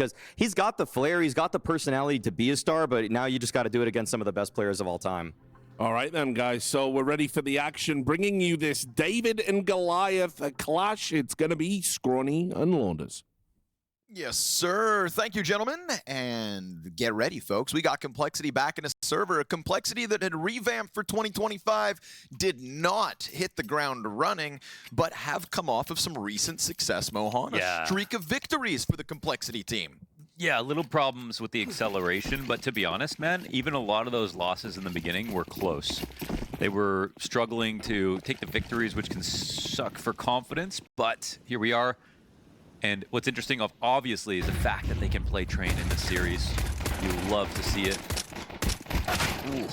because he's got the flair, he's got the personality to be a star, but now you just got to do it against some of the best players of all time. All right then, guys, so we're ready for the action, bringing you this David and Goliath clash. It's going to be Scrawny and Launders. Yes, sir. Thank you, gentlemen. And get ready, folks. We got Complexity back in a server. A Complexity that had revamped for 2025, did not hit the ground running, but have come off of some recent success, Mohan. A streak of victories for the Complexity team. Yeah, little problems with the acceleration, but to be honest, man, even a lot of those losses in the beginning were close. They were struggling to take the victories, which can suck for confidence, but here we are. And what's interesting, obviously, is the fact that they can play Train in the series. You love to see it. Ooh.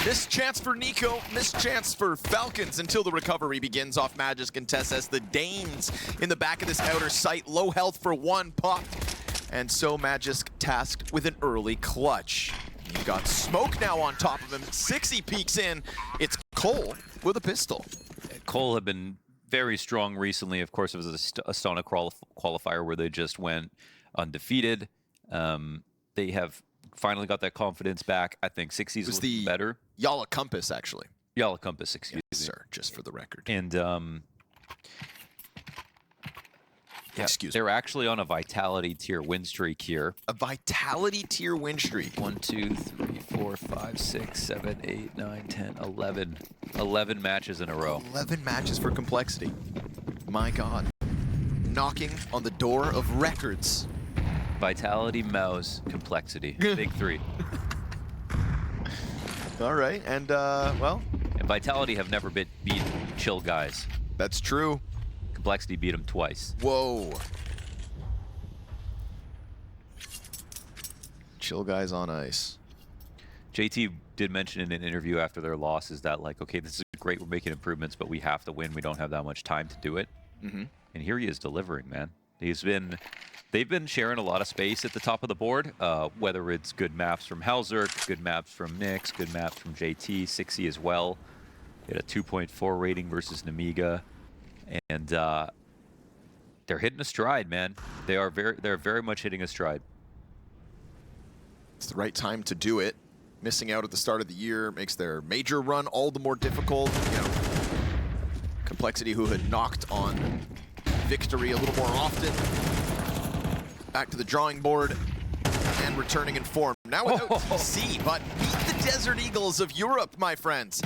Missed chance for NiKo, missed chance for Falcons until the recovery begins off Magisk and Tess as the Danes in the back of this outer site. Low health for one, popped. And so Magisk tasked with an early clutch. You've got Smoke now on top of him. 60 peeks in. It's Cole with a pistol. Cole had been very strong recently. Of course, it was a Astana qualifier where they just went undefeated. They have finally got that confidence back. I think 60's was the better. Yala Compass, actually. Yala Compass, excuse me. Sir, just for the record. And yeah, excuse me. They're actually on a Vitality tier win streak here. A Vitality tier win streak. 1, 2, 3, 4, 5, 6, 7, 8, 9, 10, 11. 11 matches in a row. 11 matches for Complexity. My God. Knocking on the door of records. Vitality, Mouse, Complexity. Big three. All right, and well. And Vitality have never beat Chill Guys. That's true. Complexity beat them twice. Whoa. Chill Guys on ice. JT did mention in an interview after their loss is that, like, okay, this is great, we're making improvements, but we have to win. We don't have that much time to do it. And here he is delivering, man. They've been sharing a lot of space at the top of the board, whether it's good maps from Halzerk, good maps from Nyx, good maps from JT, 6E as well. They had a 2.4 rating versus Namiga. And they're hitting a stride, man. They're very much hitting a stride. It's the right time to do it. Missing out at the start of the year makes their major run all the more difficult. You know, Complexity, who had knocked on victory a little more often, back to the drawing board and returning in form. Now without TC, but beat the Desert Eagles of Europe, my friends.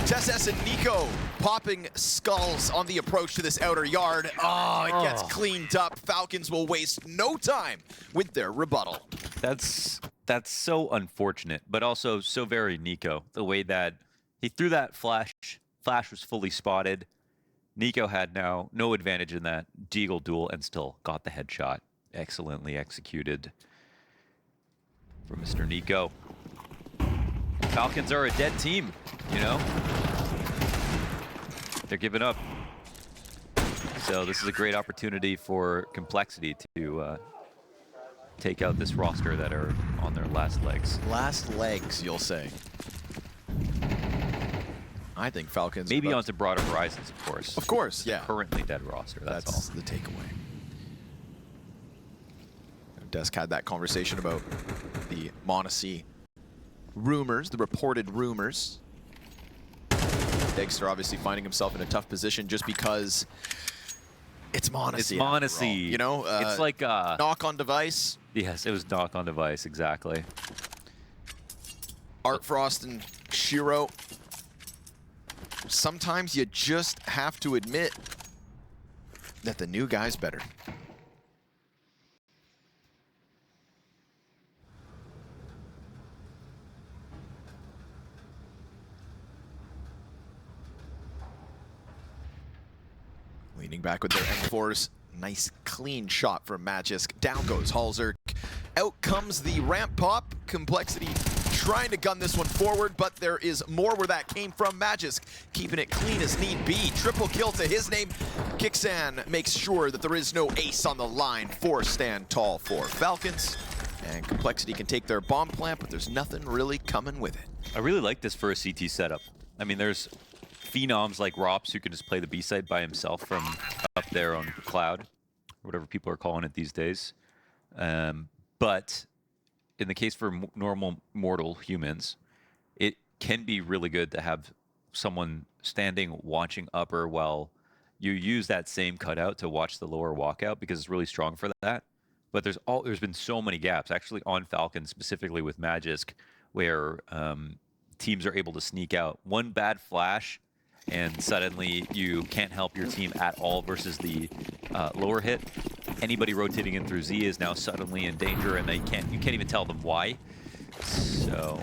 TSS and NiKo popping skulls on the approach to this outer yard. Oh, it gets cleaned up. Falcons will waste no time with their rebuttal. That's so unfortunate, but also so very NiKo. The way that he threw that flash was fully spotted. NiKo had now no advantage in that Deagle duel and still got the headshot. Excellently executed from Mr. NiKo. Falcons are a dead team, you know? They're giving up. So this is a great opportunity for Complexity to take out this roster that are on their last legs. Last legs, you'll say. I think Falcons... Maybe onto broader horizons, of course. Of course, yeah. Currently dead roster, that's all. The takeaway. Desk had that conversation about the Monacy rumors, the reported rumors. Dexter obviously finding himself in a tough position just because it's Monacy. It's Monacy. You know, it's like knock on device. Yes, it was knock on device, exactly. Art Frost and Shiro. Sometimes you just have to admit that the new guy's better. Leaning back with their M4s. Nice clean shot from Magisk. Down goes Halzerk. Out comes the ramp pop. Complexity trying to gun this one forward, but there is more where that came from. Magisk keeping it clean as need be. Triple kill to his name. Kixan makes sure that there is no ace on the line for Stand Tall for Falcons. And Complexity can take their bomb plant, but there's nothing really coming with it. I really like this for a CT setup. I mean, there's phenoms like Rops who can just play the B-side by himself from up there on cloud, or whatever people are calling it these days. But in the case for normal mortal humans, it can be really good to have someone standing watching upper while you use that same cutout to watch the lower walkout, because it's really strong for that. But there's been so many gaps, actually on Falcons, specifically with Magisk, where teams are able to sneak out. One bad flash, and suddenly you can't help your team at all versus the lower hit. Anybody rotating in through Z is now suddenly in danger, and you can't even tell them why. So,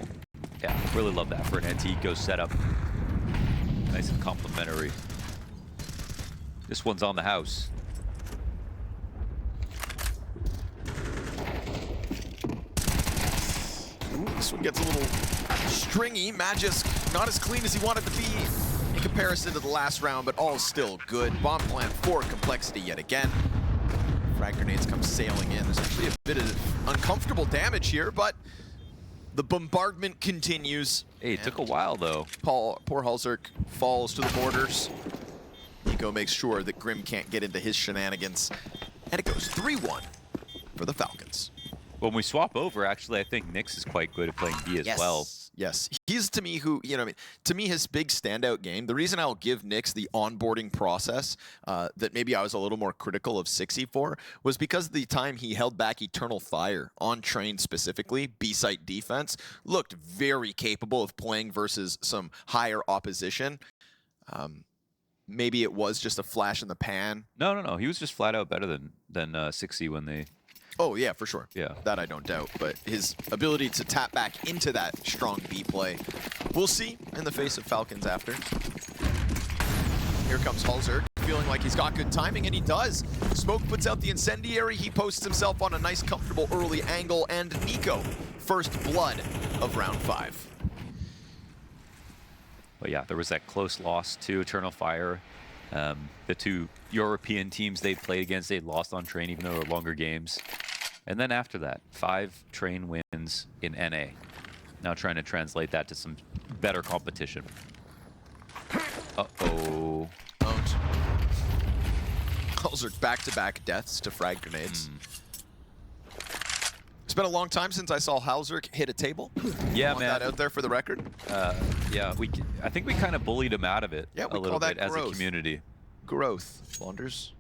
yeah, really love that for an NT-Go setup. Nice and complimentary. This one's on the house. Ooh, this one gets a little stringy. Magisk not as clean as he wanted to be in comparison to the last round, but all still good. Bomb plant for Complexity yet again. Frag grenades come sailing in. There's actually a bit of uncomfortable damage here, but the bombardment continues. Hey, it took a while, though. Poor Halzerk falls to the borders. NiKo makes sure that Grim can't get into his shenanigans. And it goes 3-1 for the Falcons. When we swap over, actually, I think Nyx is quite good at playing B as well. Yes, he's to me who, you know, I mean, to me his big standout game. The reason I'll give Nyx the onboarding process that maybe I was a little more critical of Sixy for was because of the time he held back Eternal Fire on Train specifically, B-site defense, looked very capable of playing versus some higher opposition. Maybe it was just a flash in the pan. No. He was just flat out better than Sixy when they. Oh, yeah, for sure. Yeah. That I don't doubt. But his ability to tap back into that strong B play, we'll see in the face of Falcons after. Here comes Halzerk, feeling like he's got good timing, and he does. Smoke puts out the incendiary. He posts himself on a nice, comfortable early angle, and NiKo, first blood of round 5. But yeah, there was that close loss to Eternal Fire. The two European teams they'd played against, they'd lost on Train, even though they were longer games. And then after that, 5 Train wins in NA. Now trying to translate that to some better competition. Uh-oh. Don't. Halzerk back-to-back deaths to frag grenades. It's been a long time since I saw Halzerk hit a table. Yeah, Want man. that out there for the record. Yeah, I think we kind of bullied him out of it Yeah, we a little call that bit as a growth. community. Growth, Launders.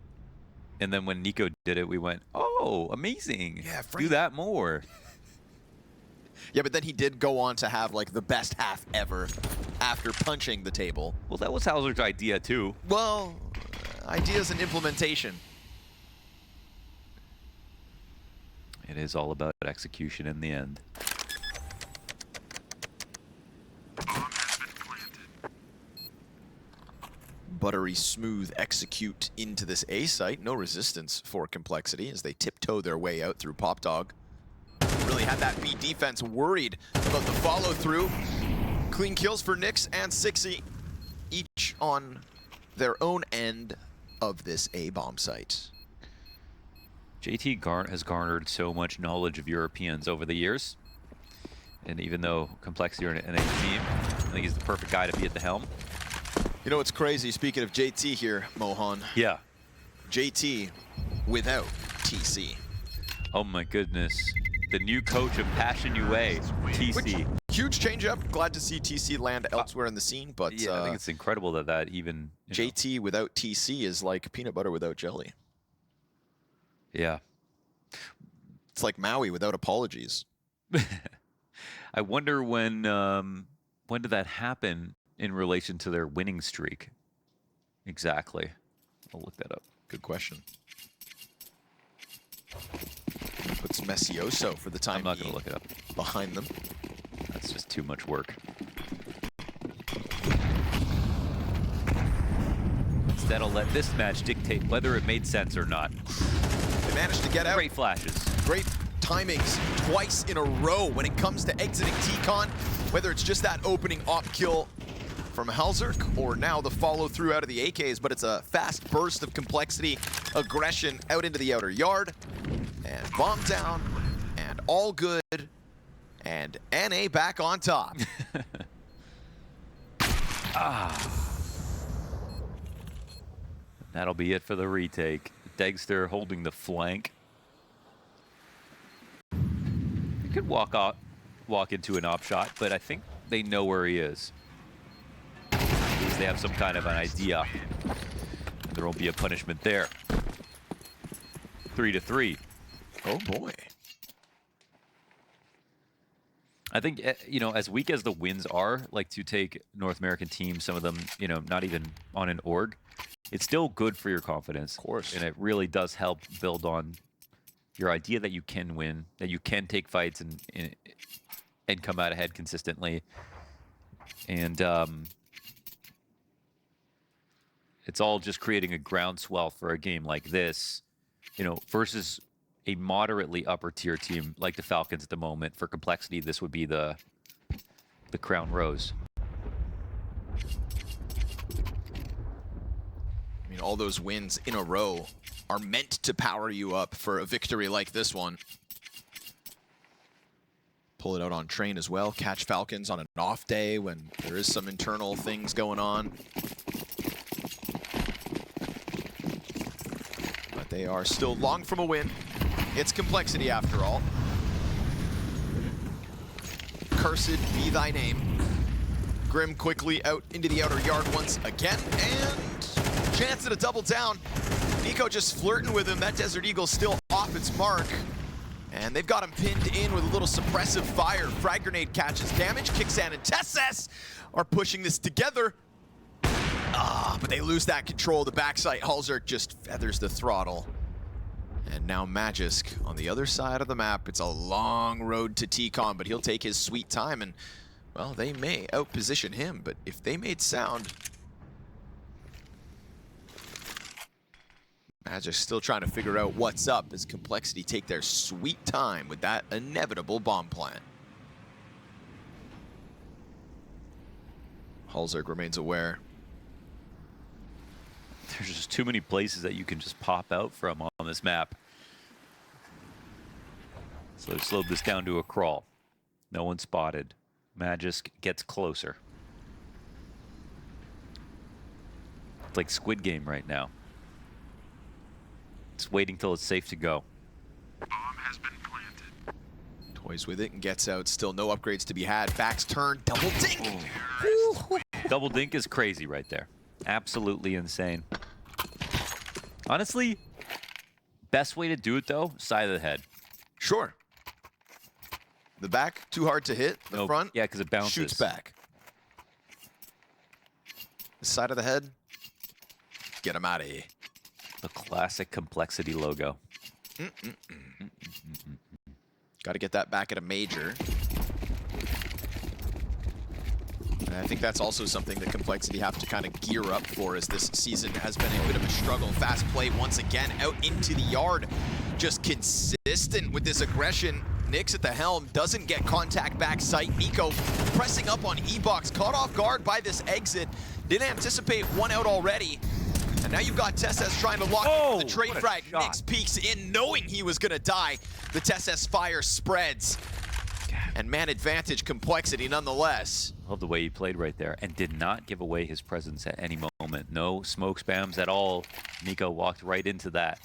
And then when NiKo did it, we went, oh, amazing. Yeah, do that more. Yeah, but then he did go on to have like the best half ever after punching the table. Well, that was Halzerk's idea, too. Well, ideas and implementation. It is all about execution in the end. Buttery smooth execute into this A site. No resistance for Complexity as they tiptoe their way out through Pop Dog. Really had that B defense worried about the follow through. Clean kills for Nyx and Sixy, each on their own end of this A bomb site. JT has garnered so much knowledge of Europeans over the years. And even though Complexity are an NA team, I think he's the perfect guy to be at the helm. You know what's crazy, speaking of JT here, Mohan? Yeah. JT without TC. Oh my goodness. The new coach of Passion UA, TC. Huge change up. Glad to see TC land elsewhere in the scene, but Yeah, I think it's incredible that even... JT without TC is like peanut butter without jelly. Yeah. It's like Maui without apologies. I wonder when did that happen in relation to their winning streak? Exactly. I'll look that up. Good question. Puts Messioso for the time I'm not going to look it up. behind them. That's just too much work. Instead, I'll let this match dictate whether it made sense or not. They managed to get out. Great flashes. Great timings twice in a row when it comes to exiting T-Con, whether it's just that opening op kill from Halzerk or now the follow through out of the AKs, but it's a fast burst of Complexity, aggression out into the outer yard, and bomb down, and all good, and NA back on top. That'll be it for the retake. Degster holding the flank. could walk into an op shot, but I think they know where he is. At least they have some kind of an idea. There won't be a punishment there. 3-3. Oh boy. I think, you know, as weak as the wins are, like to take North American teams, some of them, you know, not even on an org, it's still good for your confidence. Of course. And it really does help build on your idea that you can win, that you can take fights and come out ahead consistently. And it's all just creating a groundswell for a game like this, you know, versus a moderately upper tier team like the Falcons at the moment. For complexity, this would be the crown rose. I mean, all those wins in a row are meant to power you up for a victory like this one. Pull it out on Train as well. Catch Falcons on an off day when there is some internal things going on. But they are still long from a win. It's complexity after all. Cursed be thy name. Grim quickly out into the outer yard once again, and chance at a double down. NiKo just flirting with him. That Desert Eagle's still off its mark. And they've got him pinned in with a little suppressive fire. Frag grenade catches damage. Kicksan and TeSeS are pushing this together. But they lose that control. The backside, MongolZ just feathers the throttle. And now Magisk on the other side of the map. It's a long road to TCON, but he'll take his sweet time. And, well, they may outposition him, but if they made sound... Magisk still trying to figure out what's up as Complexity take their sweet time with that inevitable bomb plant. MongolZ remains aware. There's just too many places that you can just pop out from on this map. So they've slowed this down to a crawl. No one spotted. Magisk gets closer. It's like Squid Game right now. It's waiting till it's safe to go. Bomb has been planted. Toys with it and gets out. Still no upgrades to be had. Backs turn. Double dink! Double dink is crazy right there. Absolutely insane. Honestly, best way to do it though, side of the head. Sure. The back, too hard to hit. The front, yeah, because it bounces. Shoots back. The side of the head, get him out of here. The classic Complexity logo. Got to get that back at a major. And I think that's also something that Complexity have to kind of gear up for, as this season has been a bit of a struggle. Fast play once again out into the yard. Just consistent with this aggression. Nyx at the helm, doesn't get contact back sight. NiKo pressing up on E-Box, caught off guard by this exit. Didn't anticipate one out already. And now you've got TeSeS trying to lock in the trade frag. Nyx peeks in knowing he was gonna die. The TeSeS fire spreads. And man advantage Complexity nonetheless. Love the way he played right there and did not give away his presence at any moment. No smoke spams at all. NiKo walked right into that.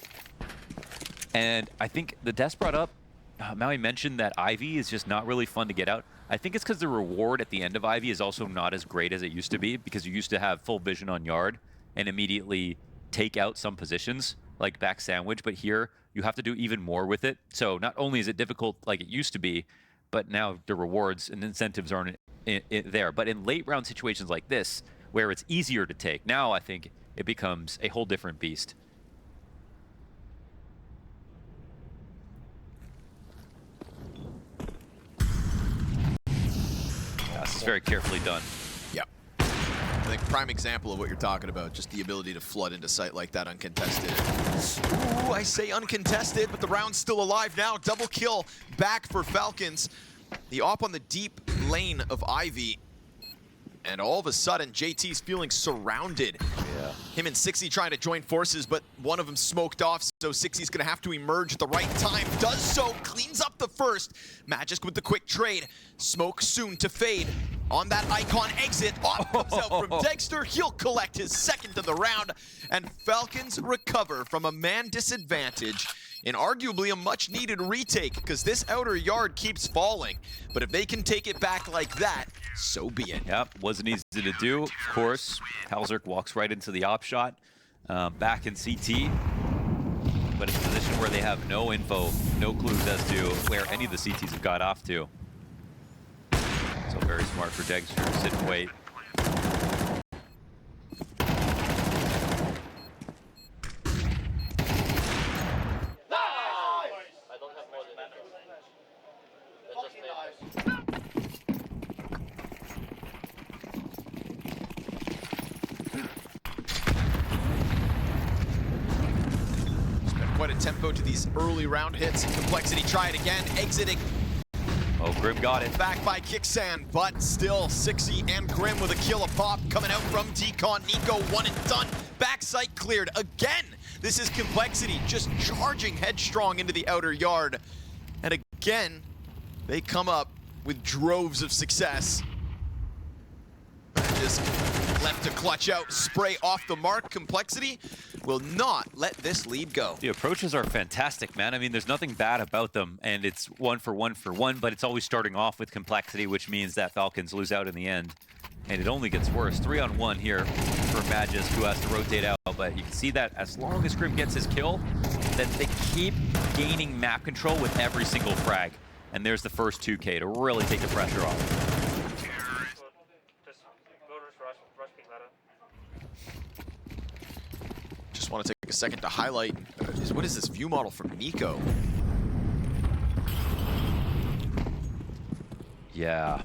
And I think the Des brought up, Maui mentioned that Ivy is just not really fun to get out. I think it's because the reward at the end of Ivy is also not as great as it used to be, because you used to have full vision on yard and immediately take out some positions, like back sandwich, but here you have to do even more with it. So not only is it difficult like it used to be, but now the rewards and incentives aren't there. But in late round situations like this, where it's easier to take, now I think it becomes a whole different beast. This is very carefully done. Yep. I think prime example of what you're talking about, just the ability to flood into sight like that uncontested. Ooh, I say uncontested, but the round's still alive now. Double kill back for Falcons. The op on the deep lane of Ivy. And all of a sudden, JT's feeling surrounded. Yeah. Him and Sixy trying to join forces, but one of them smoked off, so Sixy's gonna have to emerge at the right time. Does so, cleans up the first. Magisk with the quick trade. Smoke soon to fade. On that icon exit, off comes out from Dexter. He'll collect his second of the round, and Falcons recover from a man disadvantage in arguably a much-needed retake, because this outer yard keeps falling. But if they can take it back like that, so be it. Yep, wasn't easy to do. Of course, Halzerk walks right into the op shot, back in CT. But in a position where they have no info, no clues as to where any of the CTs have got off to. So very smart for Dexter to sit and wait. Quite a tempo to these early round hits. Complexity try it again, exiting. Oh, Grim got it. Back by Kicksan, but still Sixy and Grim with a kill a pop coming out from Decon. NiKo one and done. Backside cleared again. This is Complexity just charging headstrong into the outer yard. And again, they come up with droves of success. Just left to clutch out, spray off the mark. Complexity will not let this lead go. The approaches are fantastic, man. I mean, there's nothing bad about them, and it's 1 for 1 for 1, but it's always starting off with Complexity, which means that Falcons lose out in the end. And it only gets worse. 3-on-1 here for Magis, who has to rotate out, but you can see that as long as Grim gets his kill, that they keep gaining map control with every single frag. And there's the first 2K to really take the pressure off. Just want to take a second to highlight what is this view model from NiKo? Yeah.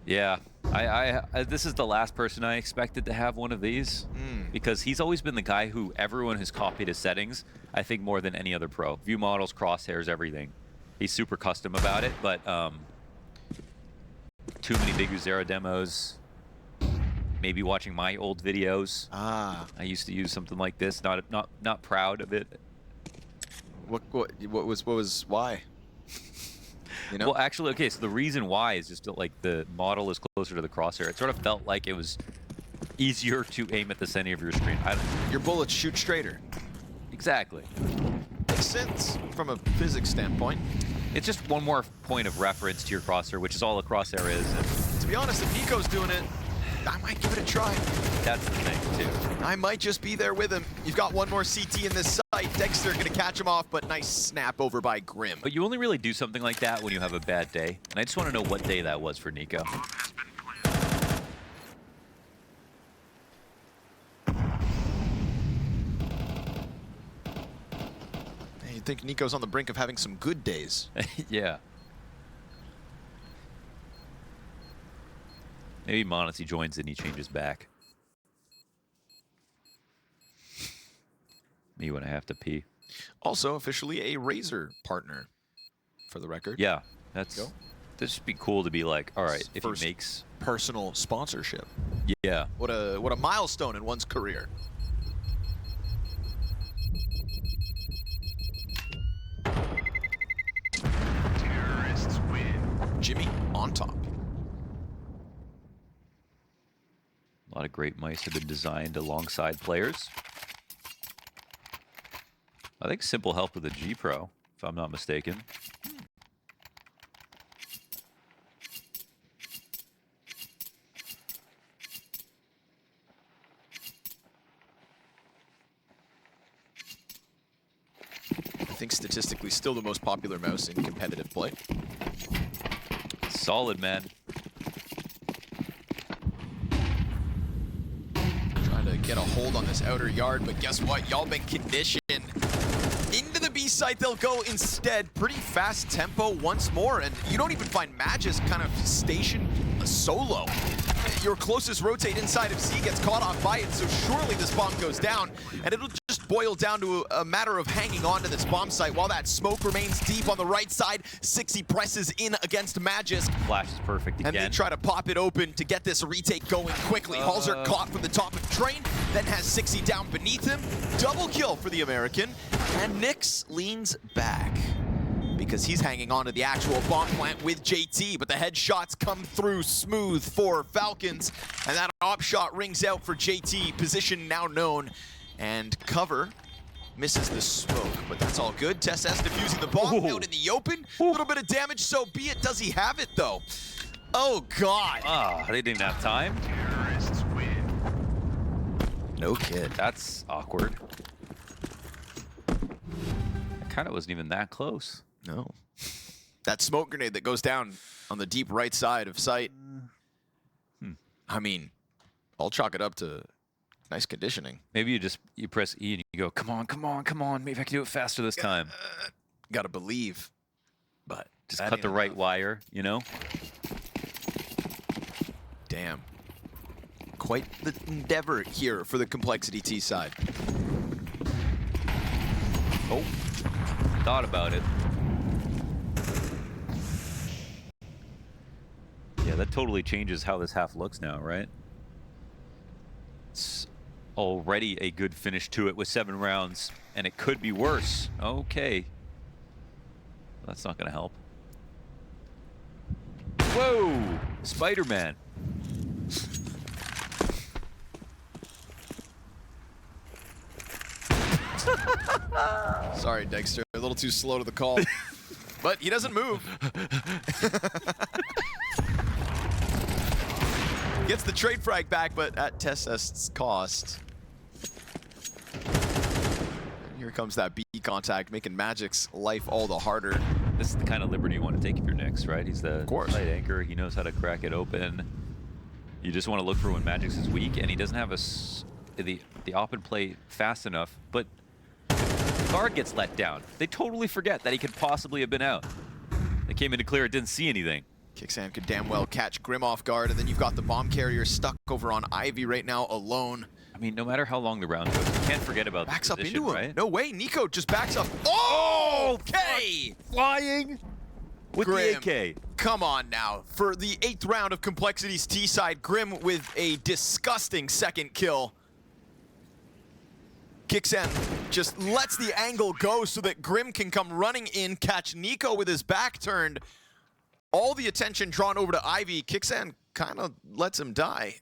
Yeah. I this is the last person I expected to have one of these because he's always been the guy who everyone has copied his settings, I think, more than any other pro. View models, crosshairs, everything. He's super custom about it, but too many Big Uzera demos. Maybe watching my old videos. I used to use something like this. Not proud of it. What was why? You know? Well, actually, okay. So the reason why is just that, like, the model is closer to the crosshair. It sort of felt like it was easier to aim at the center of your screen. Your bullets shoot straighter. Exactly. Makes sense from a physics standpoint. It's just one more point of reference to your crosshair, which is all a crosshair is. And to be honest, if NiKo's doing it, I might give it a try. that's the thing, too. I might just be there with him. You've got one more CT in this site. Dexter gonna catch him off, but nice snap over by Grim. But you only really do something like that when you have a bad day. And I just want to know what day that was for NiKo. You'd think NiKo's on the brink of having some good days. Yeah. Maybe MongolZ joins and he changes back. Me when I have to pee. Also, officially a Razer partner, for the record. Yeah, this would be cool to be like, all right, if First he makes personal sponsorship. Yeah. What a milestone in one's career. Terrorists win. Jimmy on top. A lot of great mice have been designed alongside players. I think Simple helped with the G Pro, if I'm not mistaken. I think statistically still the most popular mouse in competitive play. Solid, man. Trying to get a hold on this outer yard, but guess what? Y'all been conditioned. Into the B site they'll go instead. Pretty fast tempo once more, and you don't even find Magis kind of stationed solo. Your closest rotate inside of C gets caught off by it, so surely this bomb goes down, and it'll just boil down to a matter of hanging on to this bomb site while that smoke remains deep on the right side. Sixy presses in against Magis. Flash is perfect again. And they try to pop it open to get this retake going quickly. Halzer caught from the top of the train, then has Sixy down beneath him. Double kill for the American, and Nyx leans back because he's hanging on to the actual bomb plant with JT, but the headshots come through smooth for Falcons, and that op shot rings out for JT, position now known, and cover Misses the smoke, but that's all good. TeSS defusing the bomb out in the open. A little bit of damage, so be it. Does he have it, though? Oh, God. Ah, they didn't have time. Terrorists win. No kid. That's awkward. It kind of wasn't even that close. No. That smoke grenade that goes down on the deep right side of sight. I mean, I'll chalk it up to nice conditioning. Maybe you press E and you go, come on, come on, come on. Maybe I can do it faster this time. Gotta believe. But Just cut the right wire, you know? Damn. Quite the endeavor here for the Complexity T side. Oh, thought about it. Yeah, that totally changes how this half looks now, right? It's already a good finish to it with 7 rounds, and it could be worse. Okay. That's not going to help. Whoa! Spider-Man. Sorry, Dexter. A little too slow to the call. But he doesn't move. Gets the trade frag back, but at TeSS's cost. And here comes that B contact, making Magic's life all the harder. This is the kind of liberty you want to take if you're Nyx, right? He's the light anchor. He knows how to crack it open. You just want to look for when Magic's is weak, and he doesn't have the op and play fast enough, but guard gets let down. They totally forget that he could possibly have been out. They came in to clear it, didn't see anything. Kixan could damn well catch Grim off guard, and then you've got the bomb carrier stuck over on Ivy right now alone. I mean, no matter how long the round goes, you can't forget about Backs the up position, into him. right? No way, NiKo just backs up. Oh, okay! Flying with Grim. the AK. Come on now. For the 8th round of Complexity's T side, Grim with a disgusting second kill. Kixan just lets the angle go so that Grim can come running in, catch NiKo with his back turned. All the attention drawn over to Ivy. Kixan kind of lets him die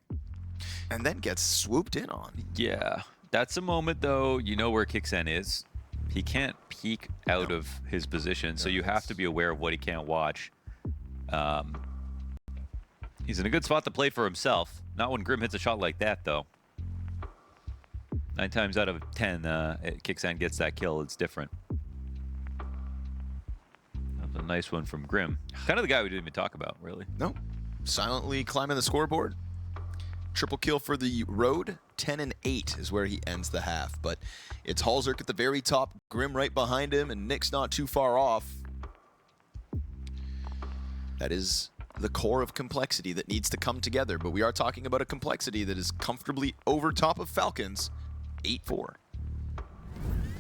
and then gets swooped in on. Yeah, that's a moment, though. You know where Kixan is. He can't peek out of his position, so you have to be aware of what he can't watch. He's in a good spot to play for himself. Not when Grim hits a shot like that, though. 9 times out of 10, Kixan gets that kill. It's different. That's a nice one from Grim. Kind of the guy we didn't even talk about, really. No, silently climbing the scoreboard. Triple kill for the road. 10 and 8 is where he ends the half. But it's Halzerk at the very top, Grim right behind him, and Nick's not too far off. That is the core of Complexity that needs to come together. But we are talking about a Complexity that is comfortably over top of Falcons. 8-4.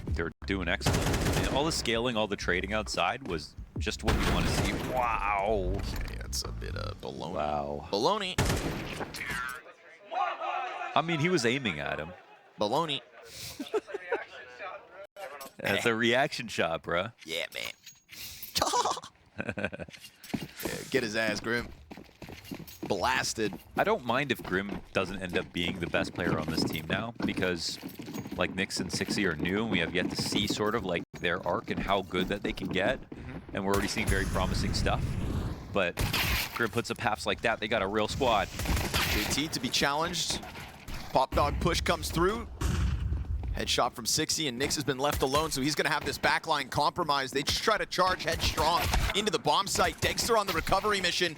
They're doing excellent. I mean, all the scaling, all the trading outside was just what we want to see. Wow. Okay, that's a bit of baloney. Wow. Baloney. I mean, he was aiming at him. Baloney. That's a reaction shot, bruh. Yeah, man. Yeah, get his ass, Grim. Blasted. I don't mind if Grim doesn't end up being the best player on this team now, because like Nyx and Sixy are new, and we have yet to see sort of like their arc and how good that they can get. And we're already seeing very promising stuff. But Grim puts up halves like that, they got a real squad. JT to be challenged. Pop dog push comes through. Headshot from Sixy, and Nyx has been left alone, so he's going to have this backline compromised. They just try to charge headstrong into the bomb site. Dexter on the recovery mission.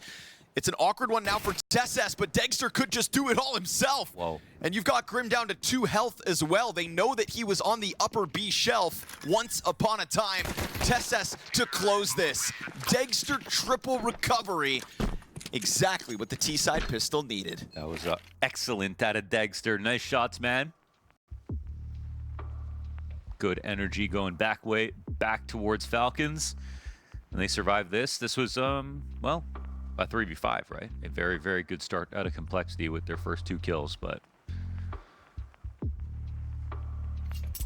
It's an awkward one now for TeSS, but Dexter could just do it all himself. Whoa. And you've got Grim down to 2 health as well. They know that he was on the upper B shelf once upon a time. TeSS to close this. Dexter triple recovery. Exactly what the T-side pistol needed. That was excellent out of Dexter. Nice shots, man. Good energy going back towards Falcons. And they survived this. This was, well, a 3v5, right? A very, very good start out of Complexity with their first 2 kills, but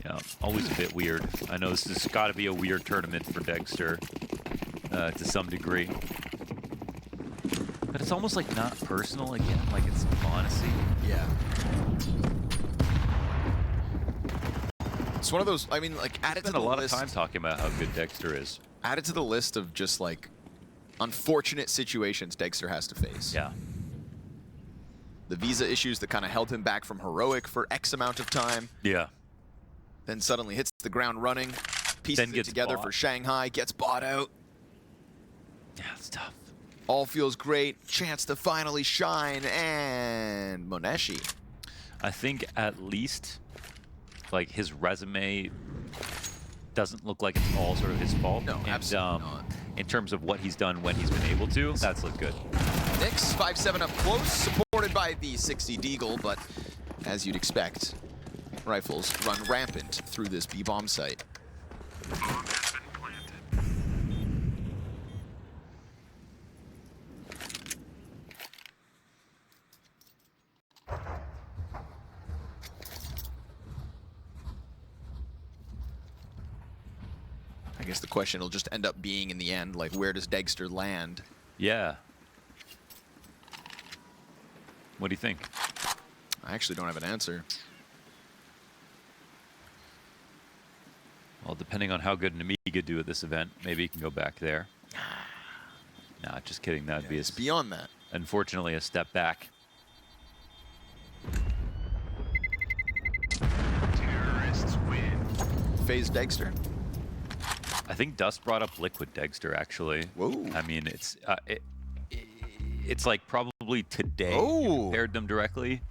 yeah, always a bit weird. I know this has got to be a weird tournament for Dexter to some degree. But it's almost like not personal again, like it's honesty. Yeah. It's one of those, I mean, like, add it to Spent the a lot list. of time talking about how good Dexter is. Add it to the list of just, like, unfortunate situations Dexter has to face. Yeah. The visa issues that kind of held him back from Heroic for X amount of time. Yeah. Then suddenly hits the ground running, pieces it gets together bought. for Shanghai, gets bought out. Yeah, it's tough. All feels great, chance to finally shine, and Moneshi. I think at least, like, his resume doesn't look like it's all sort of his fault. No, and, absolutely not. In terms of what he's done when he's been able to, that's looked good. Nyx, 5-7 up close, supported by the 60 Deagle, but as you'd expect, rifles run rampant through this B-bomb site. Bomb has been planted. I guess the question will just end up being in the end, like, where does Dexter land? Yeah. What do you think? I actually don't have an answer. Well, depending on how good an Amiga do at this event, maybe he can go back there. Nah, just kidding. That'd be It's beyond that. unfortunately a step back. Terrorists win. FaZe Dexter. I think Dust brought up Liquid Dexter, actually. Whoa. I mean, it's like probably today Oh. compared them directly.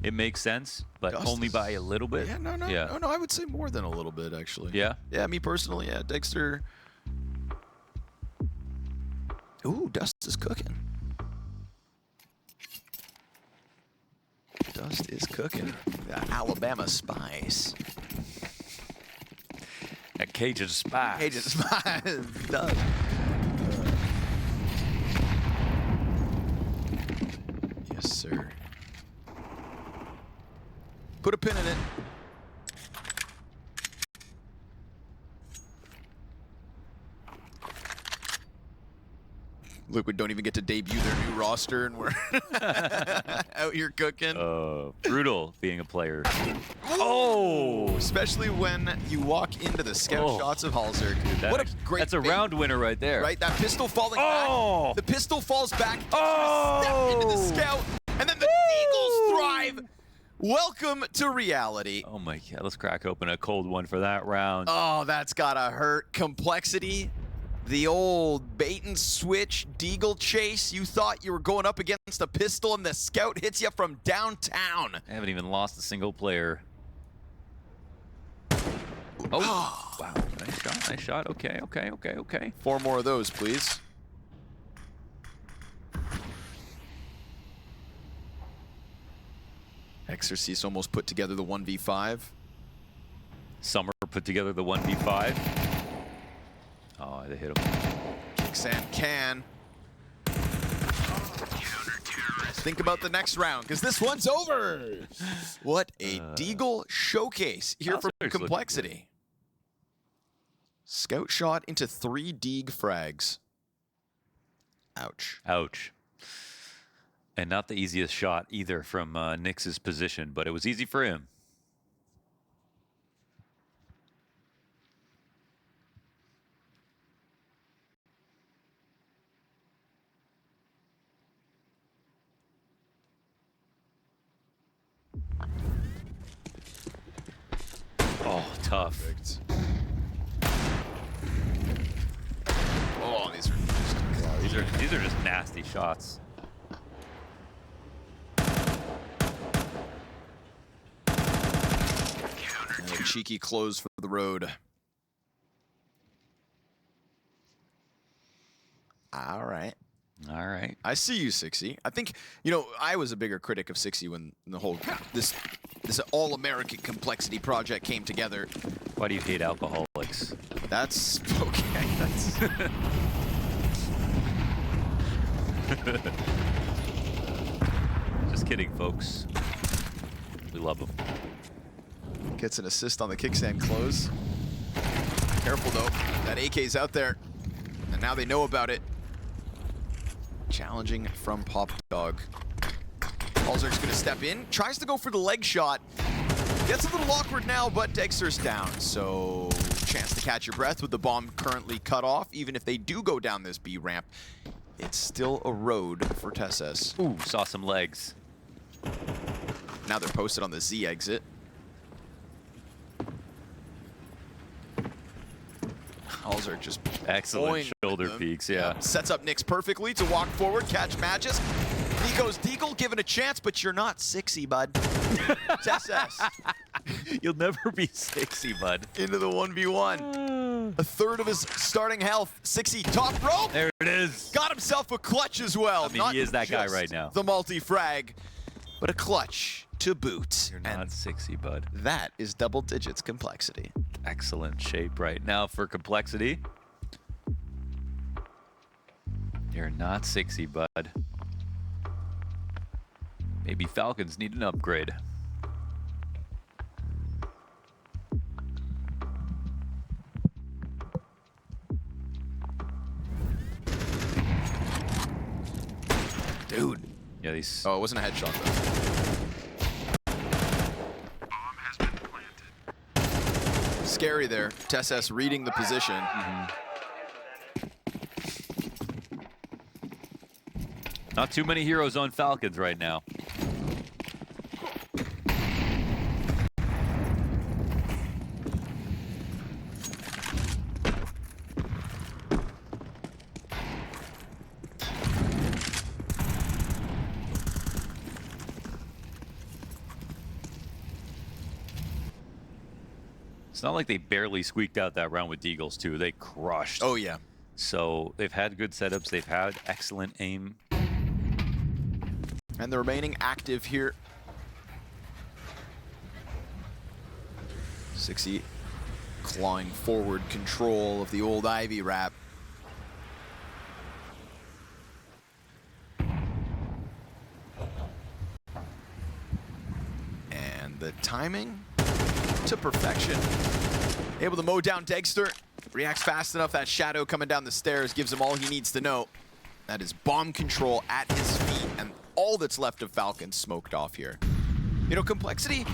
It makes sense, but Dust only is- by a little bit. Yeah, no, I would say more than a little bit, actually. Yeah? Yeah, me personally, yeah. Dexter. Ooh, Dust is cooking. Dust is cooking. The Alabama spice. At Cajun Spice. Hey, just spice. Dust. Yes, sir. Put a pin in it. Liquid don't even get to debut their new roster, and we're out here cooking. Brutal being a player. Oh! Especially when you walk into the scout Oh. shots of Halzerg. What a great That's a bait, round winner right there. right? That pistol falling Oh! back. The pistol falls back. Oh! Step into the scout, and then the Eagles thrive. Welcome to reality. Oh my god, let's crack open a cold one for that round. Oh, that's gotta hurt. Complexity. The old bait and switch Deagle chase. You thought you were going up against a pistol and the scout hits you from downtown. I haven't even lost a single player. Oh, wow. Nice shot, nice shot. Okay. 4 more of those, please. Exorcist almost put together the 1v5. Summer put together the 1v5. Oh, they hit him. Kicksand can. Think about the next round, because this one's over. What a Deagle showcase here from Halzerg's looking Complexity. Scout shot into 3 Deag frags. Ouch. Ouch. And not the easiest shot either from Nyx's position, but it was easy for him. Oh, tough. Perfect. Oh, these are just These are just nasty shots. and a cheeky close for the road. All right. All right. I see you, 60. I think, you know, I was a bigger critic of 60 when the whole this all-American Complexity project came together. Why do you hate alcoholics? That's okay. That's Just kidding, folks. We love them. gets an assist on the kickstand close. Careful though, that AK's out there, and now they know about it. Challenging from Pop Dog. Halzerg's gonna step in, tries to go for the leg shot. Gets a little awkward now, but Dexter's down. So chance to catch your breath with the bomb currently cut off. Even if they do go down this B ramp, it's still a road for TeSeS. Ooh, saw some legs. Now they're posted on the Z exit. Halzer just Excellent pointing shoulder them. peeks, yeah. Sets up Nyx perfectly to walk forward, catch Magis. NiKo's Deagle given a chance, but you're not 6-y, bud. TeSeS You'll never be 6-y, bud. into the 1v1. A third of his starting health. 6-y top rope. There it is. Got himself a clutch as well. I mean, Not he is that guy just right now. The multi-frag, but a clutch to boot. You're And not 6-y, bud. that is double digits complexity. Excellent shape right now for complexity. You're not 6-y, bud. Maybe Falcons need an upgrade. Dude. Yeah, these. Oh, it wasn't a headshot though. Bomb has been planted. Scary there. TeSeS reading the position. Not too many heroes on Falcons right now. It's not like they barely squeaked out that round with Deagles too. They crushed. Oh yeah. So they've had good setups. They've had excellent aim. And the remaining active here. 6-y clawing forward control of the old Ivy wrap. And the timing to perfection. Able to mow down Dexter. Reacts fast enough. That shadow coming down the stairs gives him all he needs to know. That is bomb control at his feet, and all that's left of Falcons smoked off here. You know, complexity,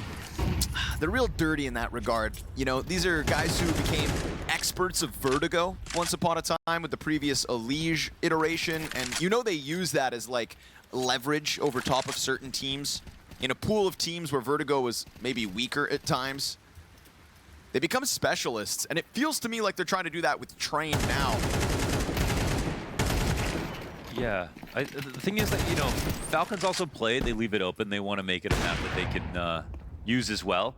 they're real dirty in that regard. You know, these are guys who became experts of Vertigo once upon a time with the previous Elige iteration, and you know they use that as like leverage over top of certain teams. In a pool of teams where Vertigo was maybe weaker at times, they become specialists, and it feels to me like they're trying to do that with Train now. Yeah, the thing is that, you know, Falcons also play, they leave it open. They want to make it a map that they can use as well.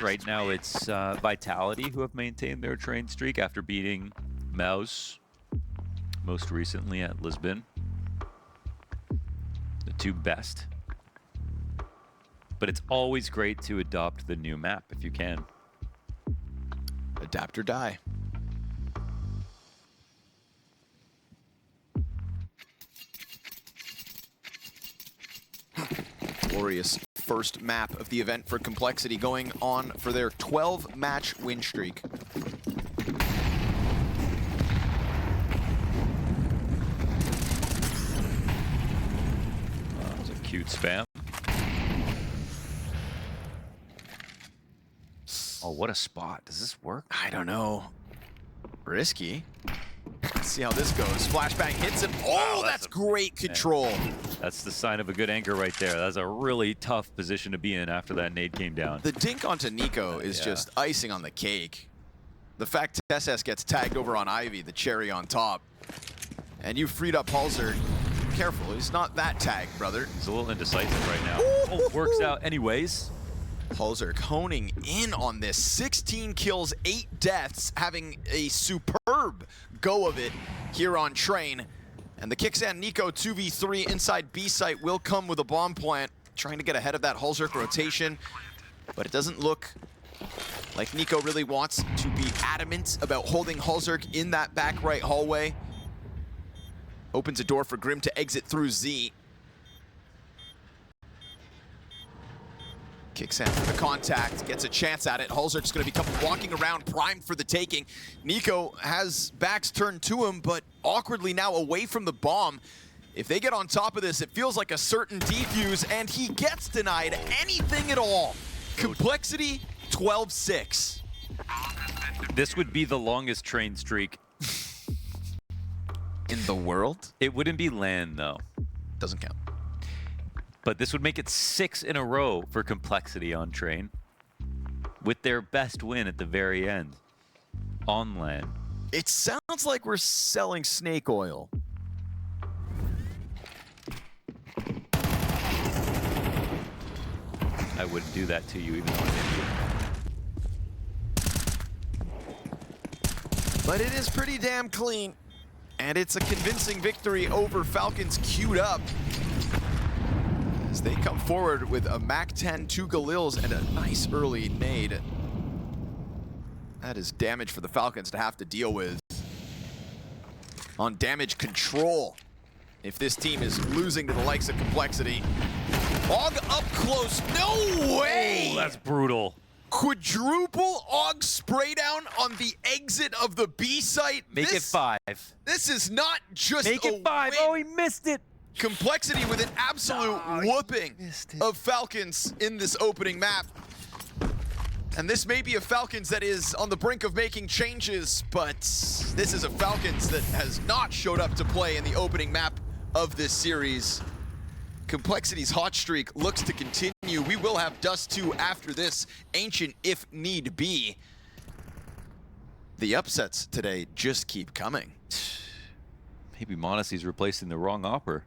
Right now it's Vitality who have maintained their train streak after beating Mouse most recently at Lisbon. The two best. But it's always great to adopt the new map if you can. Adapt or die. Glorious first map of the event for Complexity, going on for their 12-match win streak. That was a cute spam. Oh, what a spot. Does this work? I don't know. Risky. Let's see how this goes. Flashbang hits him. Oh, Wow, that's great control. That's the sign of a good anchor right there. That's a really tough position to be in after that nade came down. The dink onto NiKo is Yeah. just icing on the cake. The fact TeSeS gets tagged over on Ivy, the cherry on top. And you freed up Halzer. Careful, he's not that tagged, brother. He's a little indecisive right now. Oh, works out anyways. Halzer honing in on this. 16 kills, 8 deaths, having a superb go of it here on Train. And the Kickstand NiKo 2v3 inside B site will come with a bomb plant, trying to get ahead of that Halzer rotation. But it doesn't look like NiKo really wants to be adamant about holding Halzer in that back right hallway. Opens a door for Grim to exit through Z. Kicks in for the contact, gets a chance at it. Halzer just going to become walking around, primed for the taking. NiKo has backs turned to him, but awkwardly now away from the bomb. If they get on top of this, it feels like a certain defuse, and he gets denied anything at all. Complexity 12-6. This would be the longest train streak. In the world? It wouldn't be LAN, though. Doesn't count. But this would make it 6 in a row for Complexity on train, with their best win at the very end on LAN. It sounds like we're selling snake oil. I wouldn't do that to you, even though I did you. But it is pretty damn clean. And it's a convincing victory over Falcons queued up. As they come forward with a MAC-10, 2 Galils, and a nice early nade. That is damage for the Falcons to have to deal with. On damage control, if this team is losing to the likes of Complexity. Og up close, no way! Oh, that's brutal. Quadruple Og spray down on the exit of the B site. Make it 5. This is not just Make it 5. win. Oh, he missed it. Complexity with an absolute whooping of Falcons in this opening map. And this may be a Falcons that is on the brink of making changes, but this is a Falcons that has not showed up to play in the opening map of this series. Complexity's hot streak looks to continue. We will have Dust 2 after this, Ancient if need be. The upsets today just keep coming. Maybe Monacy's replacing the wrong opper.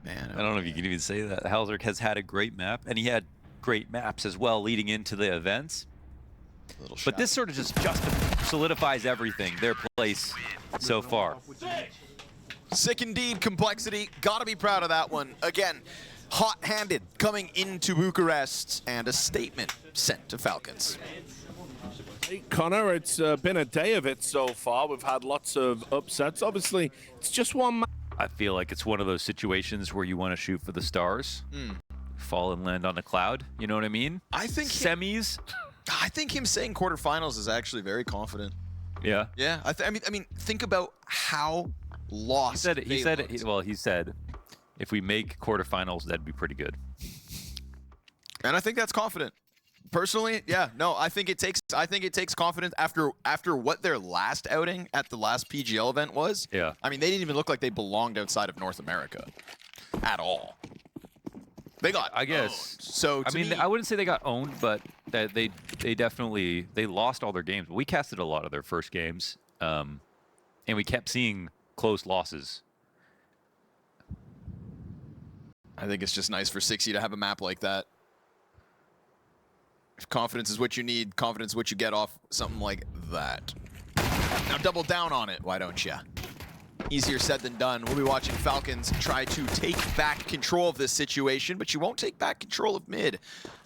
Man, I don't know if you can even say that. Halzerk has had a great map, and he had great maps as well leading into the events. But this sort of just solidifies everything, their place so far. Sick indeed, Complexity. Gotta be proud of that one. Again, hot-handed coming into Bucharest, and a statement sent to Falcons. Hey, Connor, it's been a day of it so far. We've had lots of upsets. Obviously, it's just one match. I feel like it's one of those situations where you want to shoot for the stars, fall and land on a cloud. You know what I mean? I think semis. I think him saying quarterfinals is actually very confident. Yeah. Yeah. I mean, think about how lost. He said if we make quarterfinals, that'd be pretty good. And I think that's confident. Personally, yeah, no, I think it takes confidence after what their last outing at the last PGL event was. Yeah. I mean, they didn't even look like they belonged outside of North America at all. They got I guess. owned. So I mean, I wouldn't say they got owned, but that they definitely lost all their games. We casted a lot of their first games, and we kept seeing close losses. I think it's just nice for 6E to have a map like that. If confidence is what you need, confidence is what you get off something like that. Now double down on it, why don't ya? Easier said than done. We'll be watching Falcons try to take back control of this situation, but you won't take back control of mid.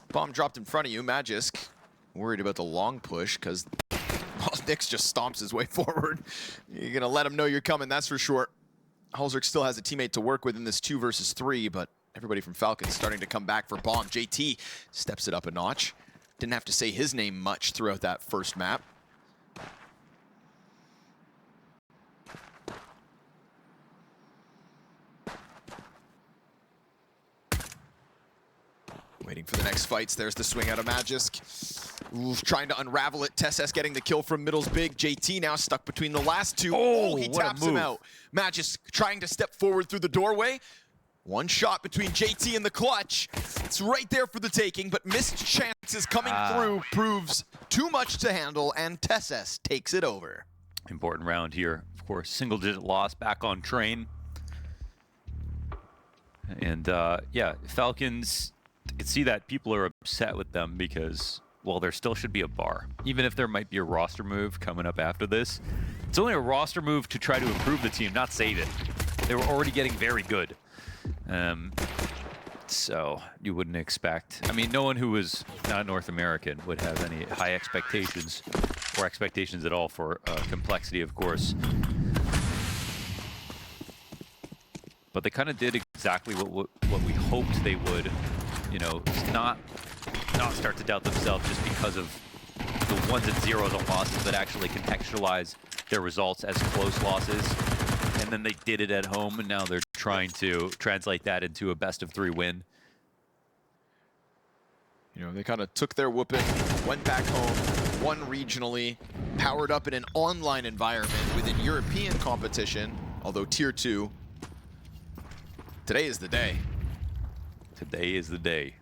Bomb dropped in front of you. Magisk worried about the long push because Nyx just stomps his way forward. You're going to let him know you're coming, that's for sure. Halzerk still has a teammate to work with in this 2 versus 3, but everybody from Falcons starting to come back for Bomb. JT steps it up a notch. Didn't have to say his name much throughout that first map. Waiting for the next fights. There's the swing out of Magisk. Oof, trying to unravel it. Tesses getting the kill from middle's big. JT now stuck between the last two. Oh, he taps him out. Magisk trying to step forward through the doorway. One shot between JT and the clutch. It's right there for the taking, but missed chances coming through proves too much to handle, and Tesses takes it over. Important round here. Of course, single-digit loss back on train. And yeah, Falcons, I can see that people are upset with them because, well, there still should be a bar. Even if there might be a roster move coming up after this, it's only a roster move to try to improve the team, not save it. They were already getting very good. So you wouldn't expect, I mean, no one who was not North American would have any high expectations or expectations at all for Complexity, of course. But they kind of did exactly what we hoped they would, you know, not start to doubt themselves just because of the 1s and 0s on losses, but actually contextualize their results as close losses, and then they did it at home, and now they're trying to translate that into a best-of-3 win. You know, they kind of took their whooping, went back home, won regionally, powered up in an online environment within European competition, although Tier 2. Today is the day. Today is the day.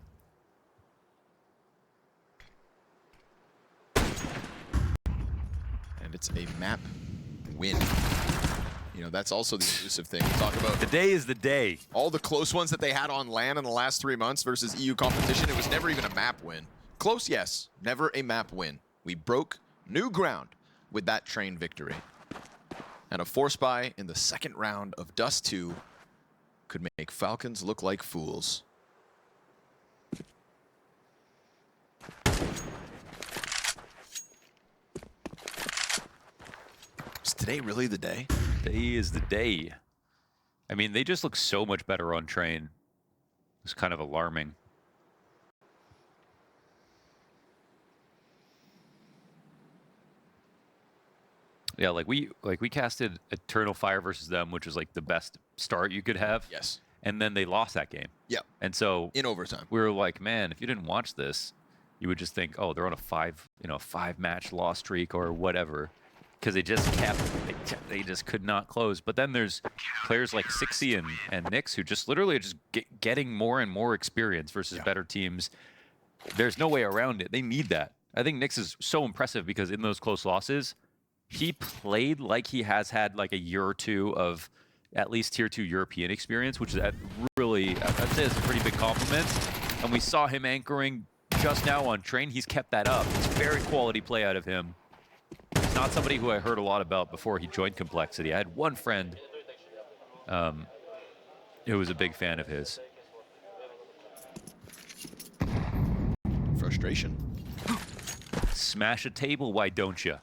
And it's a map win. You know, that's also the elusive thing. We talk about Today is the day. all the close ones that they had on LAN in the last 3 months versus EU competition. It was never even a map win. Close, yes. Never a map win. We broke new ground with that train victory. And a force buy in the second round of Dust 2 could make Falcons look like fools. Is today really the day? Today is the day. I mean, they just look so much better on train. It's kind of alarming. Yeah, like we casted Eternal Fire versus them, which was like the best start you could have. Yes. And then they lost that game. Yep. And so In overtime. we were like, man, if you didn't watch this, you would just think, oh, they're on a 5-match loss streak or whatever, because they just they just could not close. But then there's players like Sixy and Nyx who just literally are just getting more and more experience versus better teams. There's no way around it. They need that. I think Nyx is so impressive because in those close losses, he played like he has had like a year or two of at least Tier 2 European experience, which is really, I'd say it's a pretty big compliment. And we saw him anchoring just now on train. He's kept that up. It's very quality play out of him. He's not somebody who I heard a lot about before he joined Complexity. I had one friend who was a big fan of his. Frustration. Smash a table, why don't you?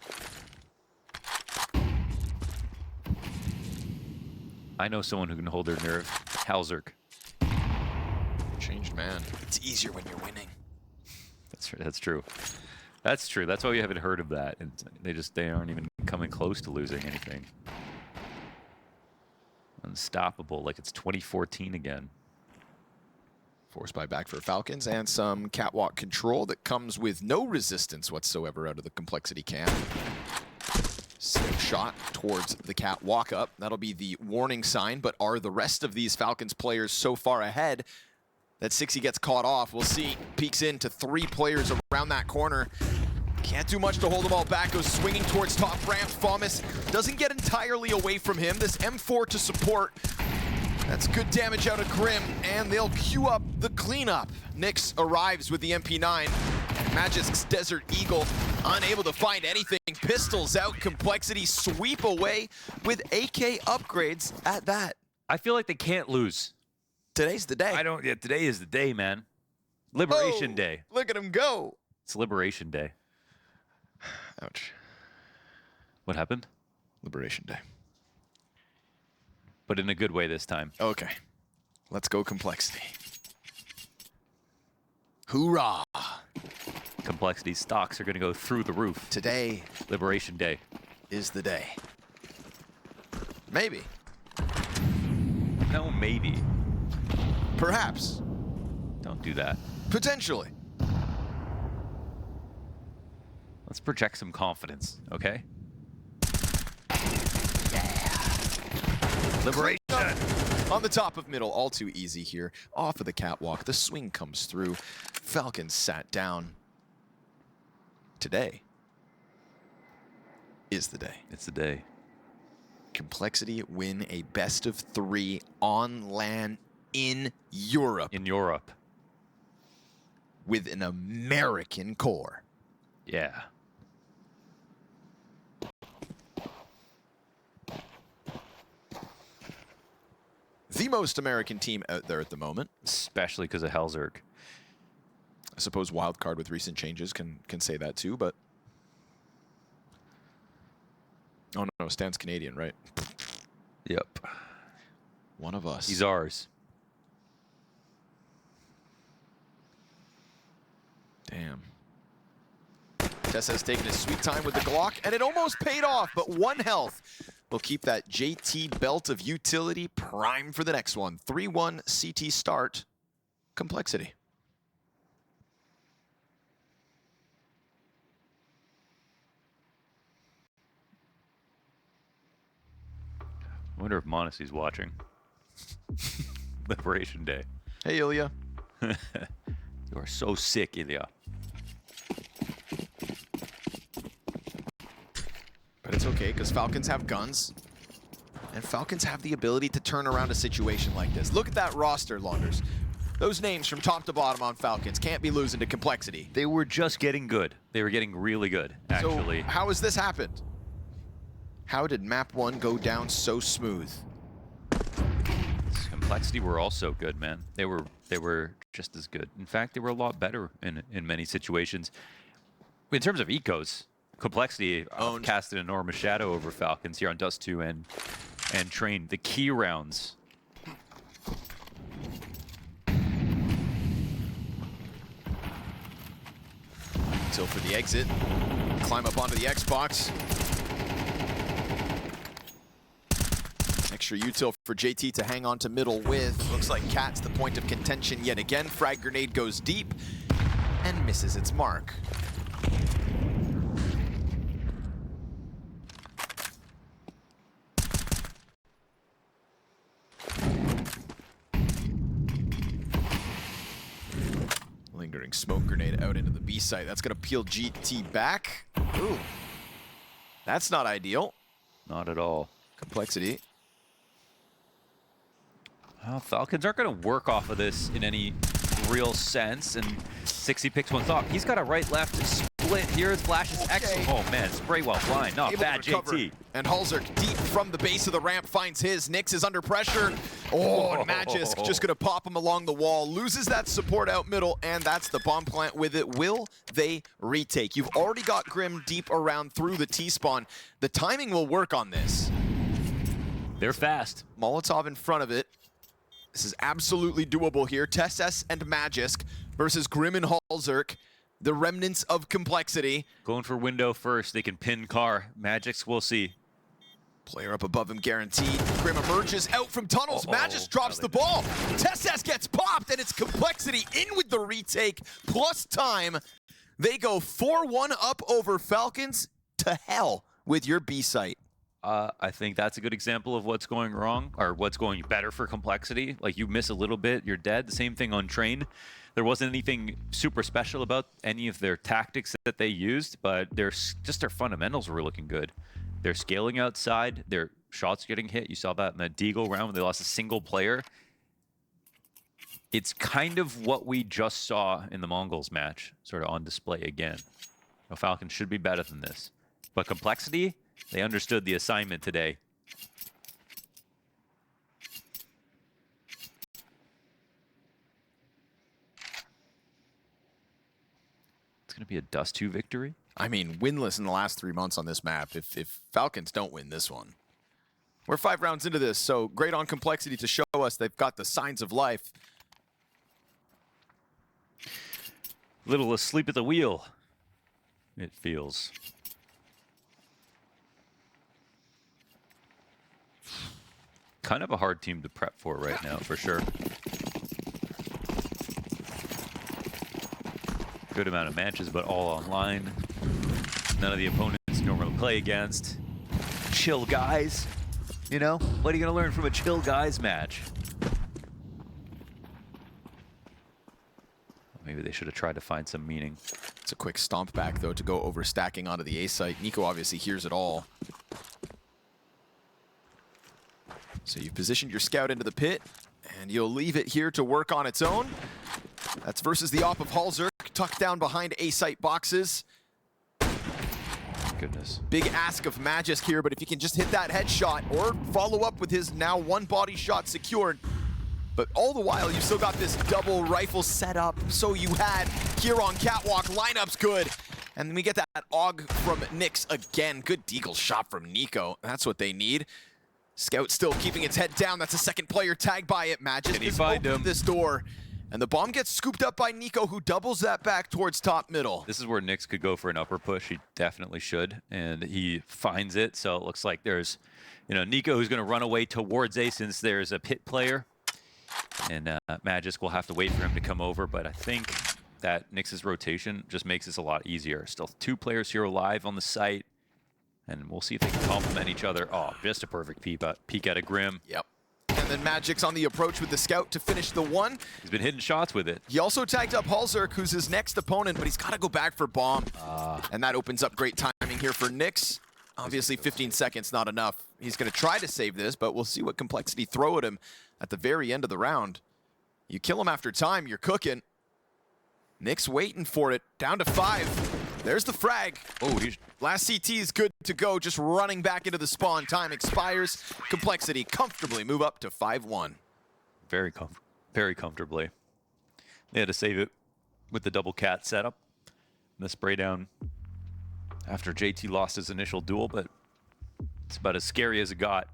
I know someone who can hold their nerve. Halzerk. Changed man. It's easier when you're winning. That's true. That's true. That's why we haven't heard of that. And they aren't even coming close to losing anything. Unstoppable, like it's 2014 again. Force buy back for Falcons and some catwalk control that comes with no resistance whatsoever out of the Complexity camp. Safe shot towards the catwalk up. That'll be the warning sign, but are the rest of these Falcons players so far ahead that Sixy gets caught off? We'll see. Peeks into 3 players around that corner. Can't do much to hold them all back. Goes swinging towards top ramp. Famas doesn't get entirely away from him. This M4 to support. That's good damage out of Grim, and they'll queue up the cleanup. Nyx arrives with the MP9. Magic's Desert Eagle unable to find anything. Pistols out. Complexity sweep away with AK upgrades at that. I feel like they can't lose. Today's the day. Yeah, today is the day, man. Liberation Oh, Day. Look at him go. It's Liberation Day. Ouch. What happened? Liberation Day. But in a good way this time. Okay. Let's go Complexity. Hoorah. Complexity stocks are going to go through the roof. Today Liberation Day. is the day. Maybe. No, maybe. Perhaps. Don't do that. Potentially. Let's project some confidence, okay? Liberation. On the top of middle, all too easy here. Off of the catwalk, the swing comes through. Falcons sat down. Today is the day. It's the day. Complexity win a best of 3 on LAN in Europe In Europe. with an American core. Yeah. The most American team out there at the moment. Especially because of Halzerk. I suppose Wildcard with recent changes can say that too, but... Oh no, Stan's Canadian, right? Yep. One of us. He's ours. Damn. Tess has taken his sweet time with the Glock, and it almost paid off, but 1 health will keep that JT belt of utility primed for the next one. 3-1 CT start, Complexity. I wonder if Monasty's watching. Liberation Day. Hey, Ilya. You are so sick, Ilya. But it's okay, because Falcons have guns. And Falcons have the ability to turn around a situation like this. Look at that roster, Launders. Those names from top to bottom on Falcons can't be losing to Complexity. They were just getting good. They were getting really good, actually. So how has this happened? How did map 1 go down so smooth? Complexity were also good, man. They were just as good. In fact, they were a lot better in many situations. In terms of ecos, Complexity cast an enormous shadow over Falcons here on Dust 2 and Train. The key rounds. Until for the exit, climb up onto the Xbox. Extra util for JT to hang on to middle with. Looks like Cat's the point of contention yet again. Frag grenade goes deep and misses its mark. Lingering smoke grenade out into the B site. That's gonna peel GT back. Ooh, that's not ideal. Not at all. Complexity. Well, Falcons aren't going to work off of this in any real sense, and 60 picks one thought. He's got a right-left split here. His flash is excellent. Oh, man, spray while blind. Not bad, JT. And Halzerk deep from the base of the ramp finds his. Nyx is under pressure. Oh, and Magisk just going to pop him along the wall. Loses that support out middle, and that's the bomb plant with it. Will they retake? You've already got Grim deep around through the T-spawn. The timing will work on this. They're fast. Molotov in front of it. This is absolutely doable here. Tess and Magisk versus Grim and Halzerk, the remnants of Complexity. Going for window first. They can pin car. Magic's, we'll see. Player up above him guaranteed. Grim emerges out from tunnels. Magisk drops the ball. Tess gets popped, and it's Complexity in with the retake plus time. They go 4-1 up over Falcons. To hell with your B site. I think that's a good example of what's going wrong, or what's going better for Complexity. Like, you miss a little bit, you're dead. The same thing on Train. There wasn't anything super special about any of their tactics that they used, but their fundamentals were looking good. They're scaling outside, their shots getting hit. You saw that in the Deagle round when they lost a single player. It's kind of what we just saw in the Mongols match, sort of on display again. The Falcons should be better than this. But Complexity, they understood the assignment today. It's going to be a Dust 2 victory. I mean, winless in the last 3 months on this map if Falcons don't win this one. We're 5 rounds into this, so great on Complexity to show us they've got the signs of life. Little asleep at the wheel, it feels. Kind of a hard team to prep for right now, for sure. Good amount of matches, but all online. None of the opponents you normally play against. Chill guys, you know? What are you gonna learn from a chill guys match? Maybe they should have tried to find some meaning. It's a quick stomp back, though, to go over stacking onto the A site. NiKo obviously hears it all. So you've positioned your scout into the pit, and you'll leave it here to work on its own. That's versus the op of Halzerk, tucked down behind A-site boxes. Goodness. Big ask of Magisk here, but if he can just hit that headshot or follow up with his now one body shot secured. But all the while, you've still got this double rifle set up. So you had here on Catwalk, lineup's good. And then we get that AUG from Nyx again. Good deagle shot from NiKo. That's what they need. Scout still keeping its head down. That's a second player tagged by it. Magisk has opened this door. And the bomb gets scooped up by NiKo, who doubles that back towards top middle. This is where Nyx could go for an upper push. He definitely should, and he finds it. So it looks like there's, NiKo who's going to run away towards A since there's a pit player. And Magisk will have to wait for him to come over, but I think that Nyx's rotation just makes this a lot easier. Still 2 players here alive on the site, and we'll see if they can complement each other. Oh, just a perfect peek at a Grim. Yep. And then Magic's on the approach with the scout to finish the one. He's been hitting shots with it. He also tagged up MongolZ, who's his next opponent, but he's got to go back for bomb. And that opens up great timing here for Nyx. Obviously, 15 seconds, not enough. He's going to try to save this, but we'll see what Complexity throw at him at the very end of the round. You kill him after time, you're cooking. Nyx waiting for it, down to 5. There's the frag. Oh, Last CT is good to go, just running back into the spawn. Time expires. Complexity comfortably move up to 5-1. very comfortably. They had to save it with the double cat setup. And the spray down after JT lost his initial duel, but it's about as scary as it got.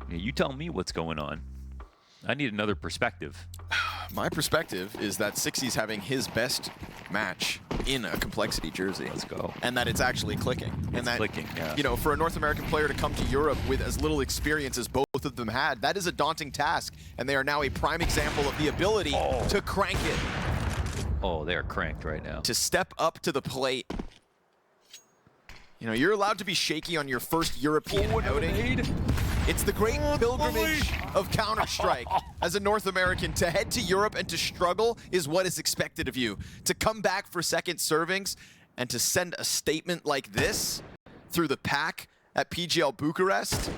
Yeah, you tell me what's going on. I need another perspective. My perspective is that Sixy's having his best match in a Complexity jersey. Let's go. And that it's actually clicking. It's clicking, yeah. For a North American player to come to Europe with as little experience as both of them had, that is a daunting task. And they are now a prime example of the ability to crank it. Oh, they are cranked right now. To step up to the plate. You're allowed to be shaky on your first European outing. It's the great pilgrimage of Counter-Strike. As a North American, to head to Europe and to struggle is what is expected of you. To come back for second servings and to send a statement like this through the pack at PGL Bucharest.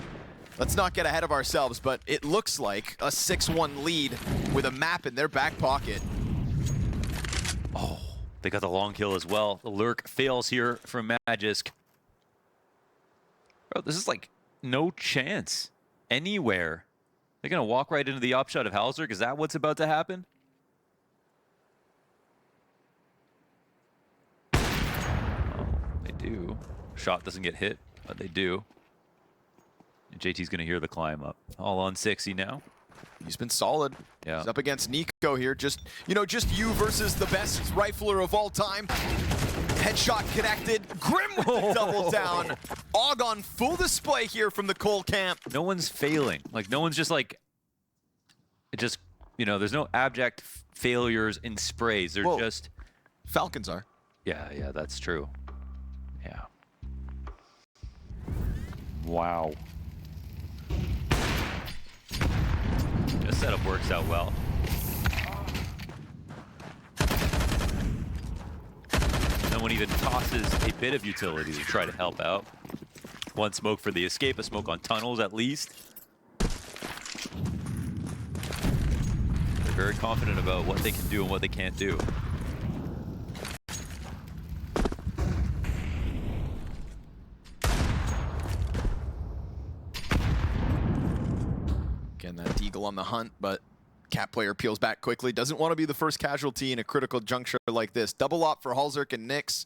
Let's not get ahead of ourselves, but it looks like a 6-1 lead with a map in their back pocket. Oh, they got the long kill as well. The lurk fails here from Magisk. Bro, this is like no chance anywhere. They're going to walk right into the upshot of Halzerk. Is that what's about to happen? Oh, they do. Shot doesn't get hit, but they do. And JT's going to hear the climb up. All on Sixy now. He's been solid. Yeah. He's up against NiKo here. Just you versus the best rifler of all time. Headshot connected. Grim with the double down. Og on full display here from the Cole camp. No one's failing. Like, no one's just like, there's no abject failures in sprays. They're just. Falcons are. Yeah, that's true. Yeah. Wow. This setup works out well. No one even tosses a bit of utility to try to help out. One smoke for the escape, a smoke on tunnels at least. They're very confident about what they can do and what they can't do. Again, that Deagle on the hunt, but Cat player peels back quickly. Doesn't want to be the first casualty in a critical juncture like this. Double op for MongolZ and Nyx.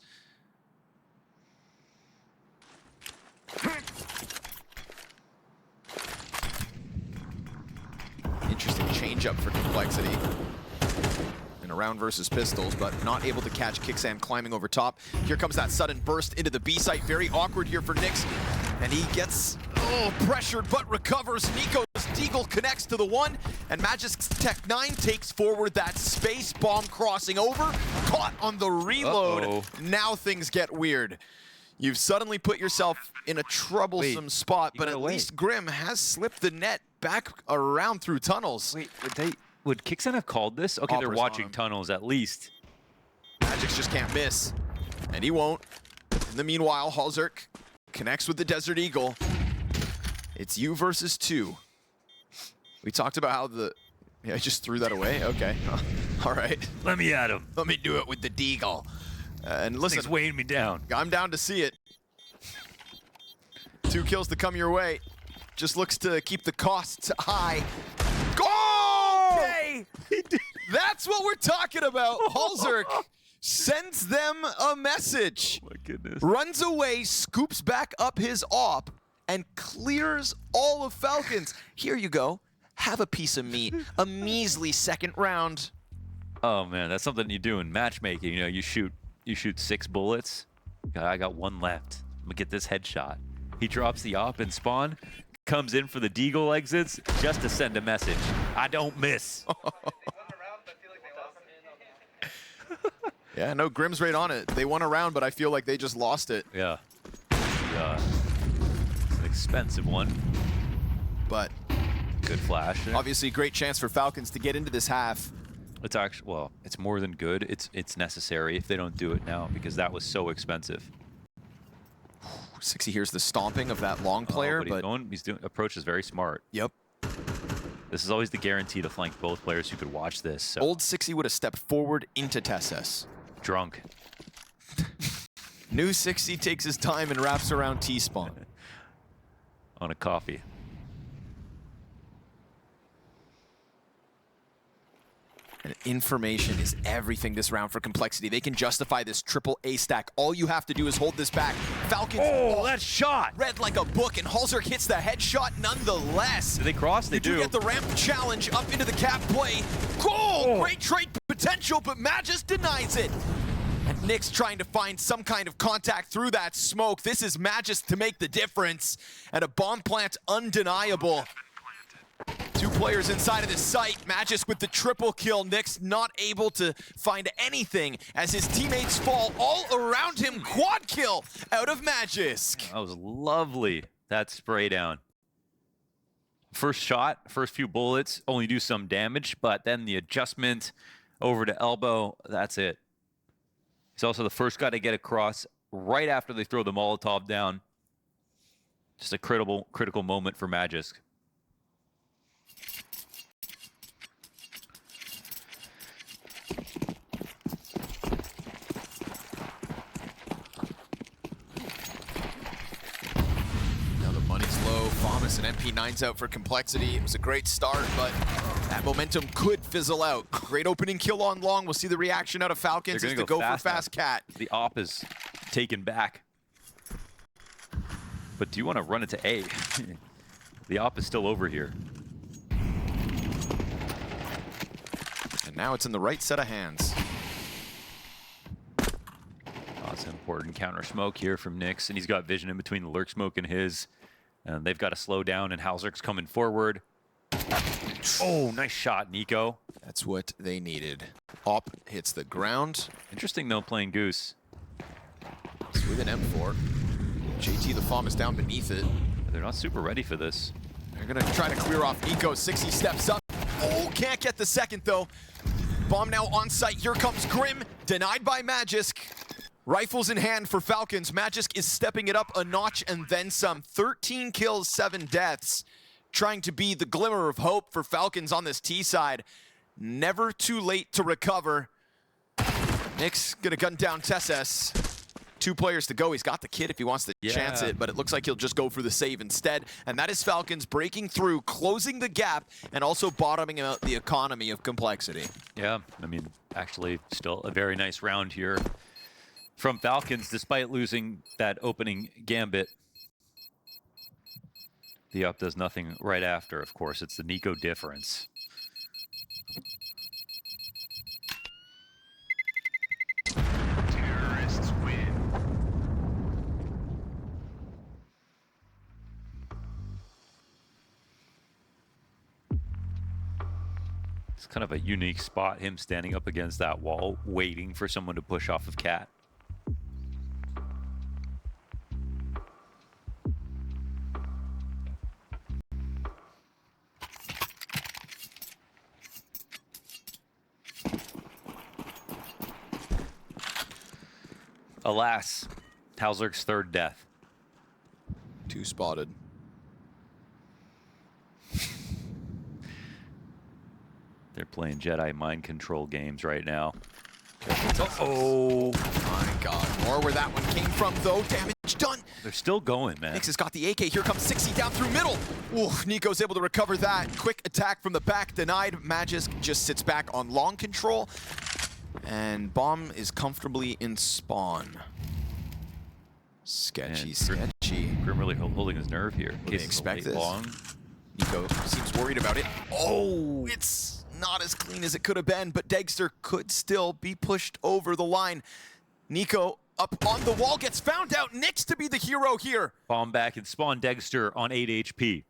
Interesting change-up for Complexity. In a round versus pistols, but not able to catch Kicksand climbing over top. Here comes that sudden burst into the B site. Very awkward here for Nyx. And he gets pressured, but recovers. NiKo's Deagle connects to the one, and Magisk's Tech 9 takes forward that space. Bomb crossing over, caught on the reload. Now things get weird. You've suddenly put yourself in a troublesome spot, but at least Grim has slipped the net back around through tunnels. Wait, would Kicksand have called this? Okay, they're watching tunnels at least. Magix just can't miss, and he won't. In the meanwhile, MongolZ connects with the Desert Eagle. It's you versus 2. We talked about how I just threw that away? Okay. All right. Let me at him. Let me do it with the Deagle. And listen, he's weighing me down. I'm down to see it. 2 kills to come your way. Just looks to keep the costs high. Go! Okay! That's what we're talking about. MongolZ sends them a message. Oh my goodness. Runs away, scoops back up his op, and clears all of Falcons. Here you go. Have a piece of meat. A measly second round. Oh man, that's something you do in matchmaking. You know, you shoot 6 bullets. I got 1 left. I'm gonna get this headshot. He drops the op and spawn, comes in for the deagle exits just to send a message. I don't miss. Yeah, no, Grim's right on it. They won a round, but I feel like they just lost it. Yeah. It's an expensive one. But Good flash. obviously, great chance for Falcons to get into this half. It's actually, well, it's more than good. It's necessary if they don't do it now because that was so expensive. Sixy hears the stomping of that long player, he's doing approach is very smart. Yep. This is always the guarantee to flank both players who could watch this. So. Old Sixy would have stepped forward into Tessus. Drunk. New Sixy takes his time and wraps around T-spawn. On a coffee. And information is everything this round for Complexity. They can justify this triple A stack. All you have to do is hold this back. Falcons that shot! read like a book, and Halzerk hits the headshot nonetheless. Do they cross? They do. Get the ramp challenge up into the cap play. Goal! Great trade potential, but Magus denies it. And Nick's trying to find some kind of contact through that smoke. This is Magus to make the difference. And a bomb plant undeniable. 2 players inside of this site. Magus with the triple kill. Nick's not able to find anything as his teammates fall all around him. Quad kill out of Magus. That was lovely. That spray down. First shot, first few bullets, only do some damage, but then the adjustment over to elbow, that's it. He's also the first guy to get across right after they throw the Molotov down. Just a critical moment for Magus. Thomas and MP9's out for Complexity. It was a great start, but that momentum could fizzle out. Great opening kill on long. We'll see the reaction out of Falcons as they go for Fast Cat. The op is taken back. But do you want to run it to A? The op is still over here. And now it's in the right set of hands. Oh, it's an important counter smoke here from Nyx, and he's got vision in between the lurk smoke and his. And they've got to slow down, and Halzerk's coming forward. Oh, nice shot, NiKo. That's what they needed. Op hits the ground. Interesting, though, playing Goose. It's with an M4. JT the FOM is down beneath it. They're not super ready for this. They're going to try to clear off NiKo. 60 steps up. Oh, can't get the second, though. Bomb now on site. Here comes Grim. Denied by Magisk. Rifles in hand for Falcons. Magisk is stepping it up a notch and then some. 13 kills, 7 deaths. Trying to be the glimmer of hope for Falcons on this T side. Never too late to recover. Nick's gonna gun down Tessus. 2 players to go. He's got the kid if he wants to chance it, but it looks like he'll just go for the save instead. And that is Falcons breaking through, closing the gap, and also bottoming out the economy of Complexity. Yeah, I mean, actually, still a very nice round here from Falcons, despite losing that opening gambit. The up does nothing right after, of course. It's the NiKo difference. Terrorists win. It's kind of a unique spot, him standing up against that wall, waiting for someone to push off of Cat. Alas, Halzerk's 3rd death. 2 spotted. They're playing Jedi mind control games right now. Oh my god. More where that one came from, though. Damage done. They're still going, man. Nyx has got the AK. Here comes 60 down through middle. Ooh, NiKo's able to recover that. Quick attack from the back. Denied. Magisk just sits back on long control. And bomb is comfortably in spawn. Sketchy, And sketchy. Grim really holding his nerve here. Didn't expect this. Long. NiKo seems worried about it. Oh, it's not as clean as it could have been, but Degster could still be pushed over the line. NiKo up on the wall, gets found out. Nyx to be the hero here. Bomb back and spawn Degster on 8 HP.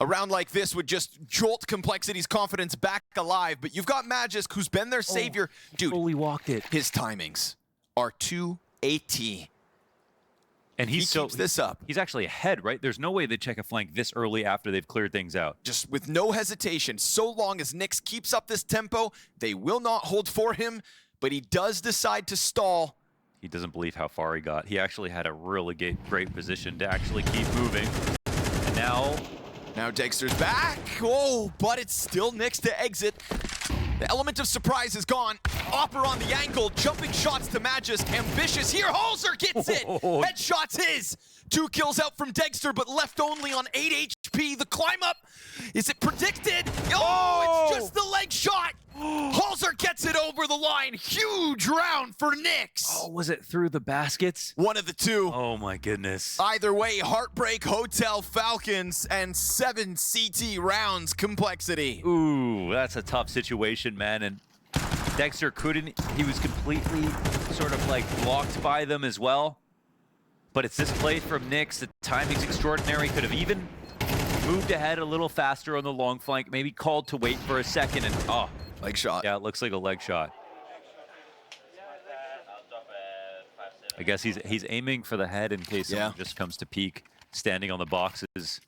A round like this would just jolt Complexity's confidence back alive, but you've got Magisk, who's been their savior. Dude, Fully walked it. his timings are 280. And he keeps this up. He's actually ahead, right? There's no way they check a flank this early after they've cleared things out. Just with no hesitation. So long as Nyx keeps up this tempo, they will not hold for him, but he does decide to stall. He doesn't believe how far he got. He actually had a really great position to actually keep moving. And Now Dexter's back. Oh, but it's still Nyx to exit. The element of surprise is gone. Opper on the angle, jumping shots to Magisk. Ambitious here, Halzer gets it. Headshot's his. 2 kills out from Dexter, but left only on 8 HP. The climb up, is it predicted? Oh, it's just the leg shot. Halzer gets it over the line. Huge round for Nyx. oh, was it through the baskets? One of the two. Oh my goodness. Either way, Heartbreak Hotel Falcons and 7 CT rounds Complexity. Ooh, that's a tough situation, man. And Dexter couldn't, he was completely sort of like blocked by them as well. But it's this play from Nyx. The timing's extraordinary. Could have even moved ahead a little faster on the long flank, maybe called to wait for a second and, oh. Leg shot. Yeah, it looks like a leg shot. I guess he's aiming for the head in case someone just comes to peek, standing on the boxes.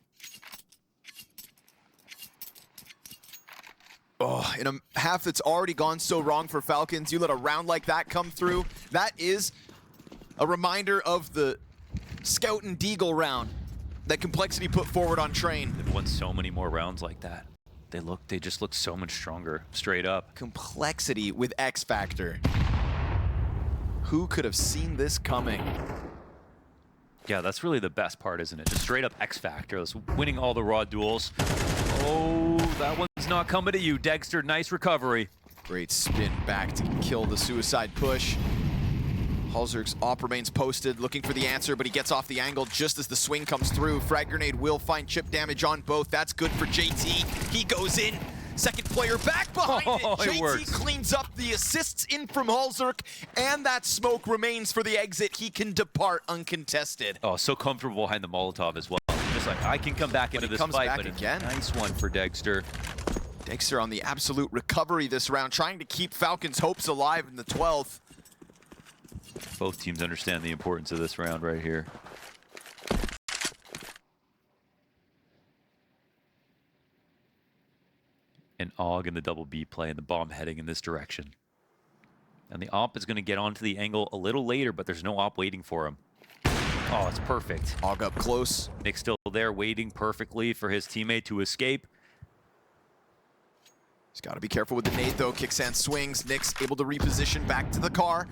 Oh, in a half that's already gone so wrong for Falcons, you let a round like that come through. That is a reminder of the Scout and Deagle round that Complexity put forward on Train. They've won so many more rounds like that. They just look so much stronger, straight up. Complexity with X Factor. Who could have seen this coming? Yeah, that's really the best part, isn't it? Just straight up X Factor, winning all the raw duels. Oh, that one's not coming to you, Dexter. Nice recovery. Great spin back to kill the suicide push. Halzer's op remains posted, looking for the answer, but he gets off the angle just as the swing comes through. Frag grenade will find chip damage on both. That's good for JT. He goes in. Second player back behind it. JT cleans up the assists in from Halzer, and that smoke remains for the exit. He can depart uncontested. Oh, so comfortable behind the Molotov as well. Just like, I can come back into this fight, but again. Nice one for Dexter. Dexter on the absolute recovery this round, trying to keep Falcons' hopes alive in the 12th. Both teams understand the importance of this round right here. And Og in the double B play and the bomb heading in this direction. And the op is going to get onto the angle a little later, but there's no op waiting for him. Oh, it's perfect. Og up close. Nick's still there waiting perfectly for his teammate to escape. He's got to be careful with the nade though. Kicksand swings. Nyx able to reposition back to the car.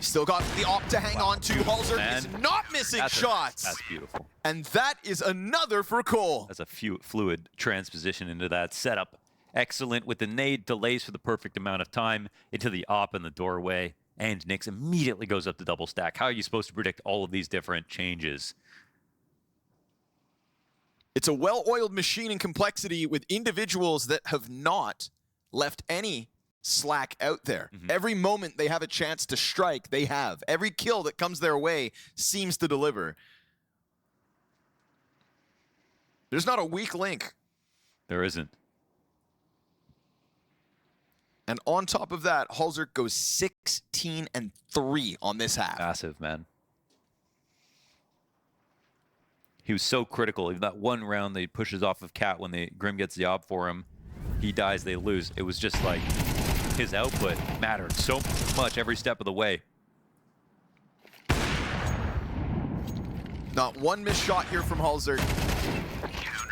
Still got the op to hang on to. Halzer is not missing shots. That's beautiful. And that is another for Cole. That's a fluid transposition into that setup. Excellent with the nade, delays for the perfect amount of time into the op in the doorway. And Nyx immediately goes up to double stack. How are you supposed to predict all of these different changes? It's a well-oiled machine in Complexity with individuals that have not left any slack out there. Every moment they have a chance to strike, they have. Every kill that comes their way seems to deliver. There's not a weak link. There isn't. And on top of that, Halzer goes 16-3 on this half. Massive, man. He was so critical. Even that one round that he pushes off of Cat when Grim gets the op for him, he dies, they lose. It was just like his output mattered so much every step of the way. Not one missed shot here from Halzer.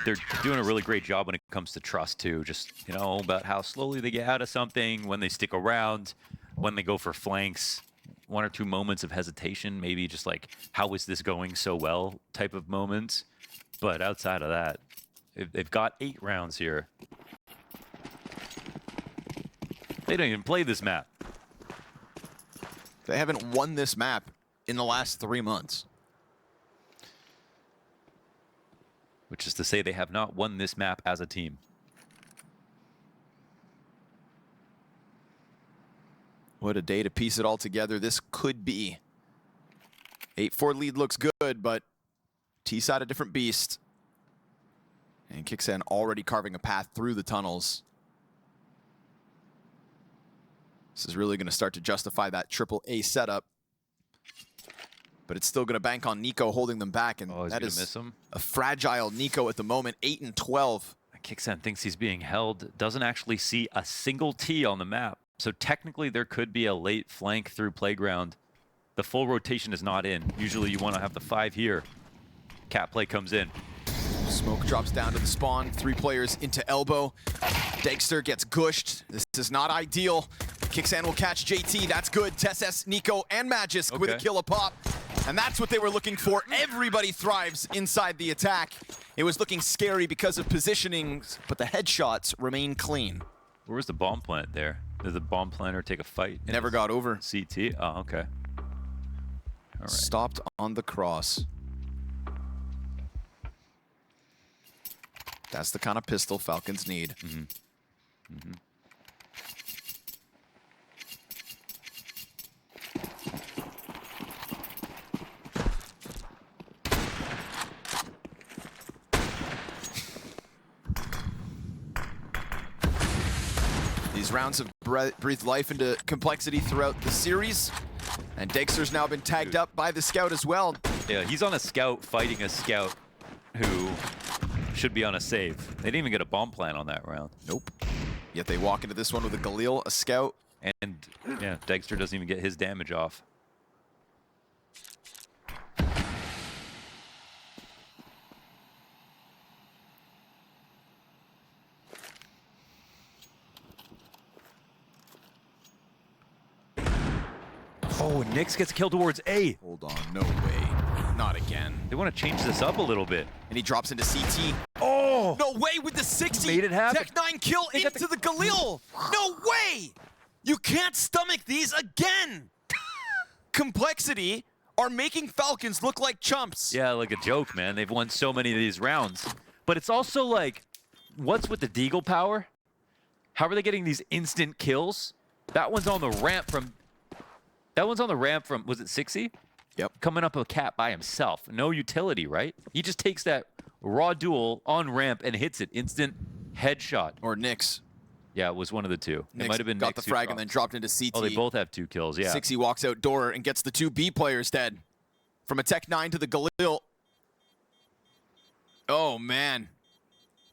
They're doing a really great job when it comes to trust too. Just, you know, about how slowly they get out of something, when they stick around, when they go for flanks. 1 or 2 moments of hesitation, maybe just like, how is this going so well type of moments. But outside of that, they've got 8 rounds here. They don't even play this map. They haven't won this map in the last 3 months. which is to say they have not won this map as a team. What a day to piece it all together. This could be. 8-4 lead looks good, but T-side a different beast. And Kixan already carving a path through the tunnels. This is really going to start to justify that AAA setup. But it's still going to bank on NiKo holding them back, and that is miss him. A fragile NiKo at the moment, 8-12. Kixan thinks he's being held, doesn't actually see a single T on the map. So technically there could be a late flank through playground. The full rotation is not in. Usually you want to have the 5 here. Cat play comes in. Smoke drops down to the spawn. 3 players into elbow. Dexter gets gushed. This is not ideal. Kixan will catch JT. That's good. TeSS, NiKo, and Magisk with a kill a pop. And that's what they were looking for. Everybody thrives inside the attack. It was looking scary because of positionings, but the headshots remain clean. Where was the bomb plant there? Did the bomb planter take a fight? Never got over. CT? Oh, okay. All right. Stopped on the cross. That's the kind of pistol Falcons need. These rounds have breathed life into Complexity throughout the series. And Dexter's now been tagged up by the scout as well. Yeah, he's on a scout fighting a scout who should be on a save. They didn't even get a bomb plant on that round. Nope. Yet they walk into this one with a Galil, a scout. And yeah, Dexter doesn't even get his damage off. Oh, and Nyx gets killed towards A. Hold on, no way. Not again. They want to change this up a little bit. And he drops into CT. Oh! No way with the 60. Made it happen. Tech9 kill into the Galil. No way! You can't stomach these again! Complexity are making Falcons look like chumps. Yeah, like a joke, man. They've won so many of these rounds. But it's also like, what's with the Deagle power? How are they getting these instant kills? That one's on the ramp from... was it 60? Yep. Coming up a cat by himself. No utility, right? He just takes that raw duel on ramp and hits it. Instant headshot. Or Nyx. Yeah, it was one of the two. It might have been got Nyx the who frag dropped. and then dropped into CT. Oh, they both have 2 kills, yeah. 60 walks outdoor and gets the 2 B players dead. From a Tech9 to the Galil. Oh, man.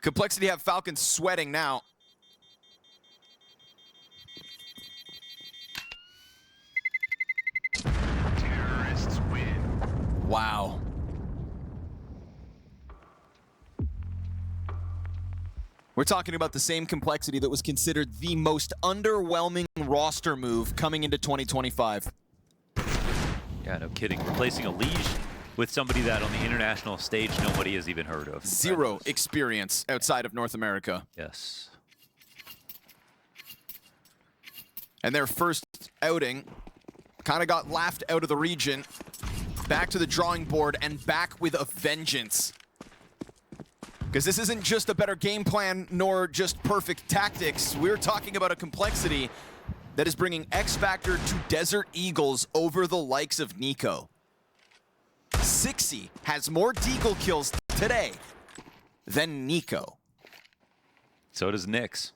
Complexity have Falcons sweating now. Terrorists win. Wow. We're talking about the same Complexity that was considered the most underwhelming roster move coming into 2025. Yeah, no kidding. Replacing a Liege with somebody that on the international stage nobody has even heard of. Zero experience outside of North America. Yes. And their first outing kind of got laughed out of the region. Back to the drawing board and back with a vengeance. Because this isn't just a better game plan, nor just perfect tactics. We're talking about a Complexity that is bringing X Factor to Desert Eagles over the likes of NiKo. 60 has more Deagle kills today than NiKo. So does Nyx.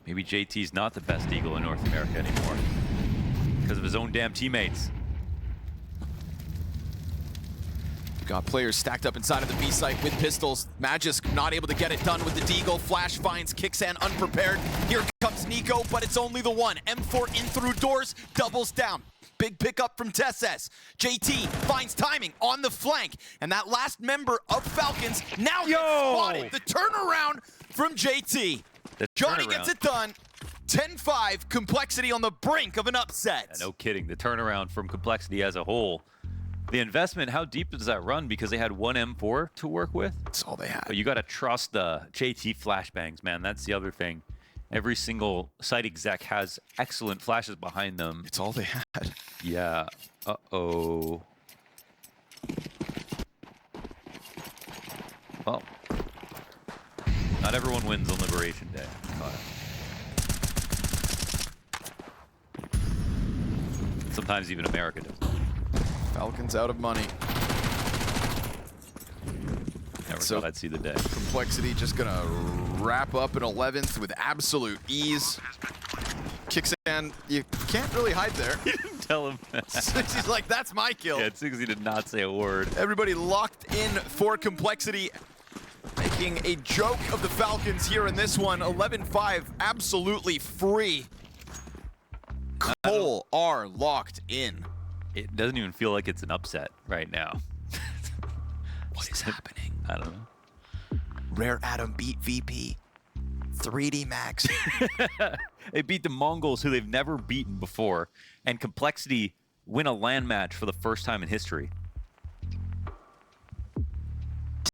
Maybe JT's not the best Eagle in North America anymore because of his own damn teammates. Got players stacked up inside of the B site with pistols. Magisk not able to get it done with the Deagle. Flash finds Kixan unprepared. Here comes NiKo, but it's only the one. M4 in through doors, doubles down. Big pickup from TeSS. JT finds timing on the flank. And that last member of Falcons now gets spotted. The turnaround from JT. Johnny gets it done. 10-5, Complexity on the brink of an upset. Yeah, no kidding. The turnaround from Complexity as a whole. The investment, how deep does that run? Because they had one M4 to work with. That's all they had. But you got to trust the JT flashbangs, man. That's the other thing. Every single site exec has excellent flashes behind them. It's all they had. Yeah. Uh-oh. Well, not everyone wins on Liberation Day. Sometimes even America does. Falcons out of money. Never So- thought I'd see the day. Complexity just gonna wrap up in 11th with absolute ease. Kicksan, you can't really hide there. Tell him. He's like, that's my kill. Yeah, 60 did not say a word. Everybody locked in for Complexity, making a joke of the Falcons here in this one. 11-5, absolutely free. Cole are locked in. It doesn't even feel like it's an upset right now. What is happening? I don't know. Rare Atom beat VP. 3D Max. They beat the Mongols, who they've never beaten before, and Complexity win a LAN match for the first time in history.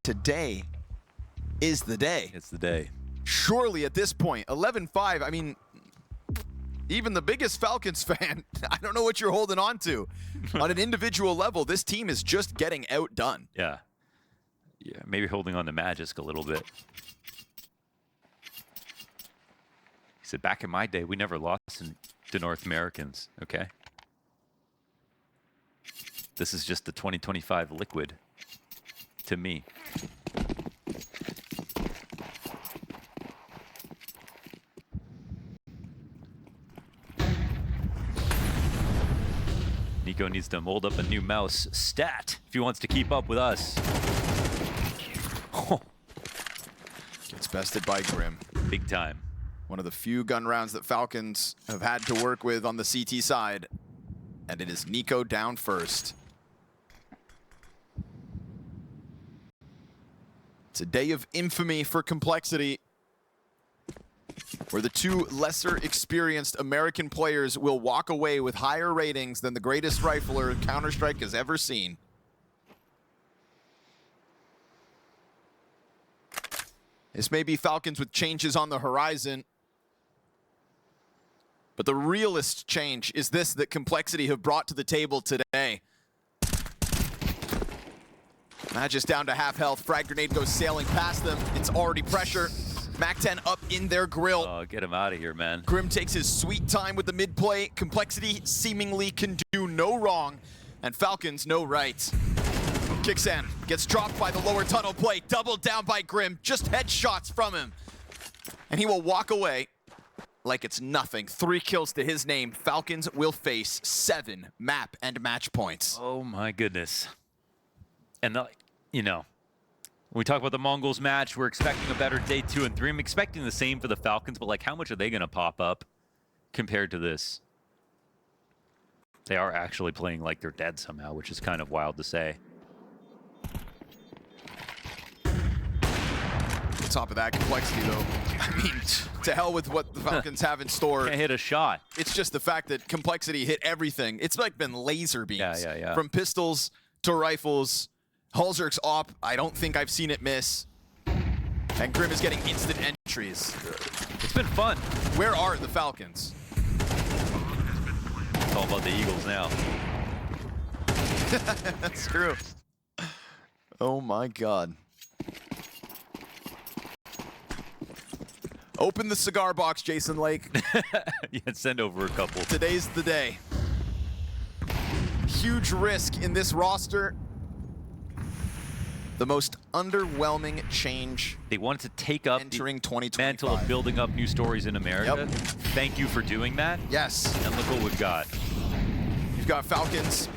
Today is the day. It's the day. Surely at this point, 11-5, I mean, even the biggest Falcons fan, I don't know what you're holding on to. On an individual level, this team is just getting outdone. Yeah. Yeah, maybe holding on to Magisk a little bit. He said, back in my day, we never lost to North Americans, okay? This is just the 2025 liquid to me. NiKo needs to mold up a new mouse stat if he wants to keep up with us. Oh, Gets bested by Grim. big time. One of the few gun rounds that Falcons have had to work with on the CT side. And it is NiKo down first. It's a day of infamy for Complexity, where the two lesser experienced American players will walk away with higher ratings than the greatest rifler Counter-Strike has ever seen. This may be Falcons with changes on the horizon, but the realest change is this that Complexity have brought to the table today. Magic's down to half health. Frag grenade goes sailing past them. It's already pressure. Mac-10 up in their grill. Oh, get him out of here, man. Grim takes his sweet time with the mid play. Complexity seemingly can do no wrong, and Falcons no right. Kicksan gets dropped by the lower tunnel play. Doubled down by Grim. Just headshots from him. And he will walk away like it's nothing. 3 kills to his name. Falcons will face 7 map and match points. Oh my goodness. And you know, when we talk about the Mongols match, we're expecting a better day 2 and 3. I'm expecting the same for the Falcons, but like, how much are they going to pop up compared to this? They are actually playing like they're dead somehow, which is kind of wild to say. On top of that, Complexity though, I mean, to hell with what the Falcons have in store. Can't hit a shot. It's just the fact that Complexity hit everything. It's like been laser beams. Yeah. From pistols to rifles. Hulzerk's op, I don't think I've seen it miss. And Grim is getting instant entries. It's been fun. Where are the Falcons? It's all about the Eagles now. That's true. Oh my God. Open the cigar box, Jason Lake. Yeah, send over a couple. Today's the day. Huge risk in this roster. The most underwhelming change They wanted to take up entering the 2025. mantle of building up new stories in America. Yep. Thank you for doing that. Yes. And look what we've got. You've got Falcons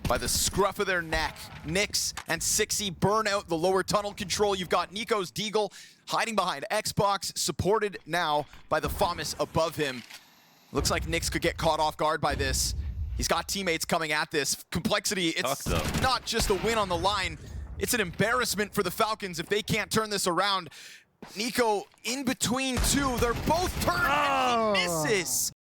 by the scruff of their neck. Nyx and Sixy burn out the lower tunnel control. You've got NiKo's Deagle hiding behind Xbox, supported now by the FAMAS above him. Looks like Nyx could get caught off guard by this. He's got teammates coming at this. Complexity, it's not just a win on the line. It's an embarrassment for the Falcons if they can't turn this around. NiKo in between two. They're both turned and he misses.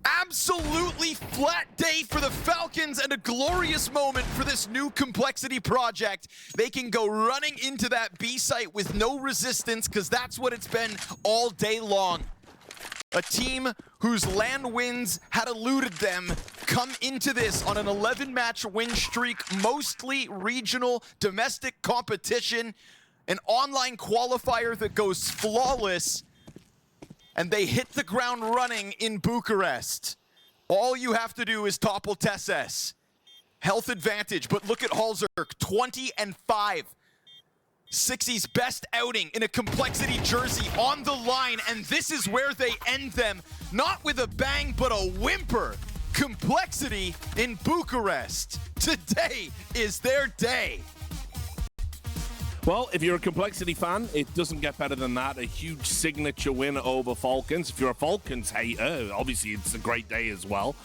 Absolutely flat day for the Falcons and a glorious moment for this new Complexity project. They can go running into that B site with no resistance because that's what it's been all day long. A team whose LAN wins had eluded them come into this on an 11-match win streak, mostly regional domestic competition, an online qualifier that goes flawless, and they hit the ground running in Bucharest. All you have to do is topple Tesses. Health advantage, but look at Halzerk, 20-5. Sixy's best outing in a Complexity jersey on the line, and this is where they end them. Not with a bang, but a whimper. Complexity in Bucharest. Today is their day. Well, if you're a Complexity fan, it doesn't get better than that. A huge signature win over Falcons. If you're a Falcons hater, obviously it's a great day as well.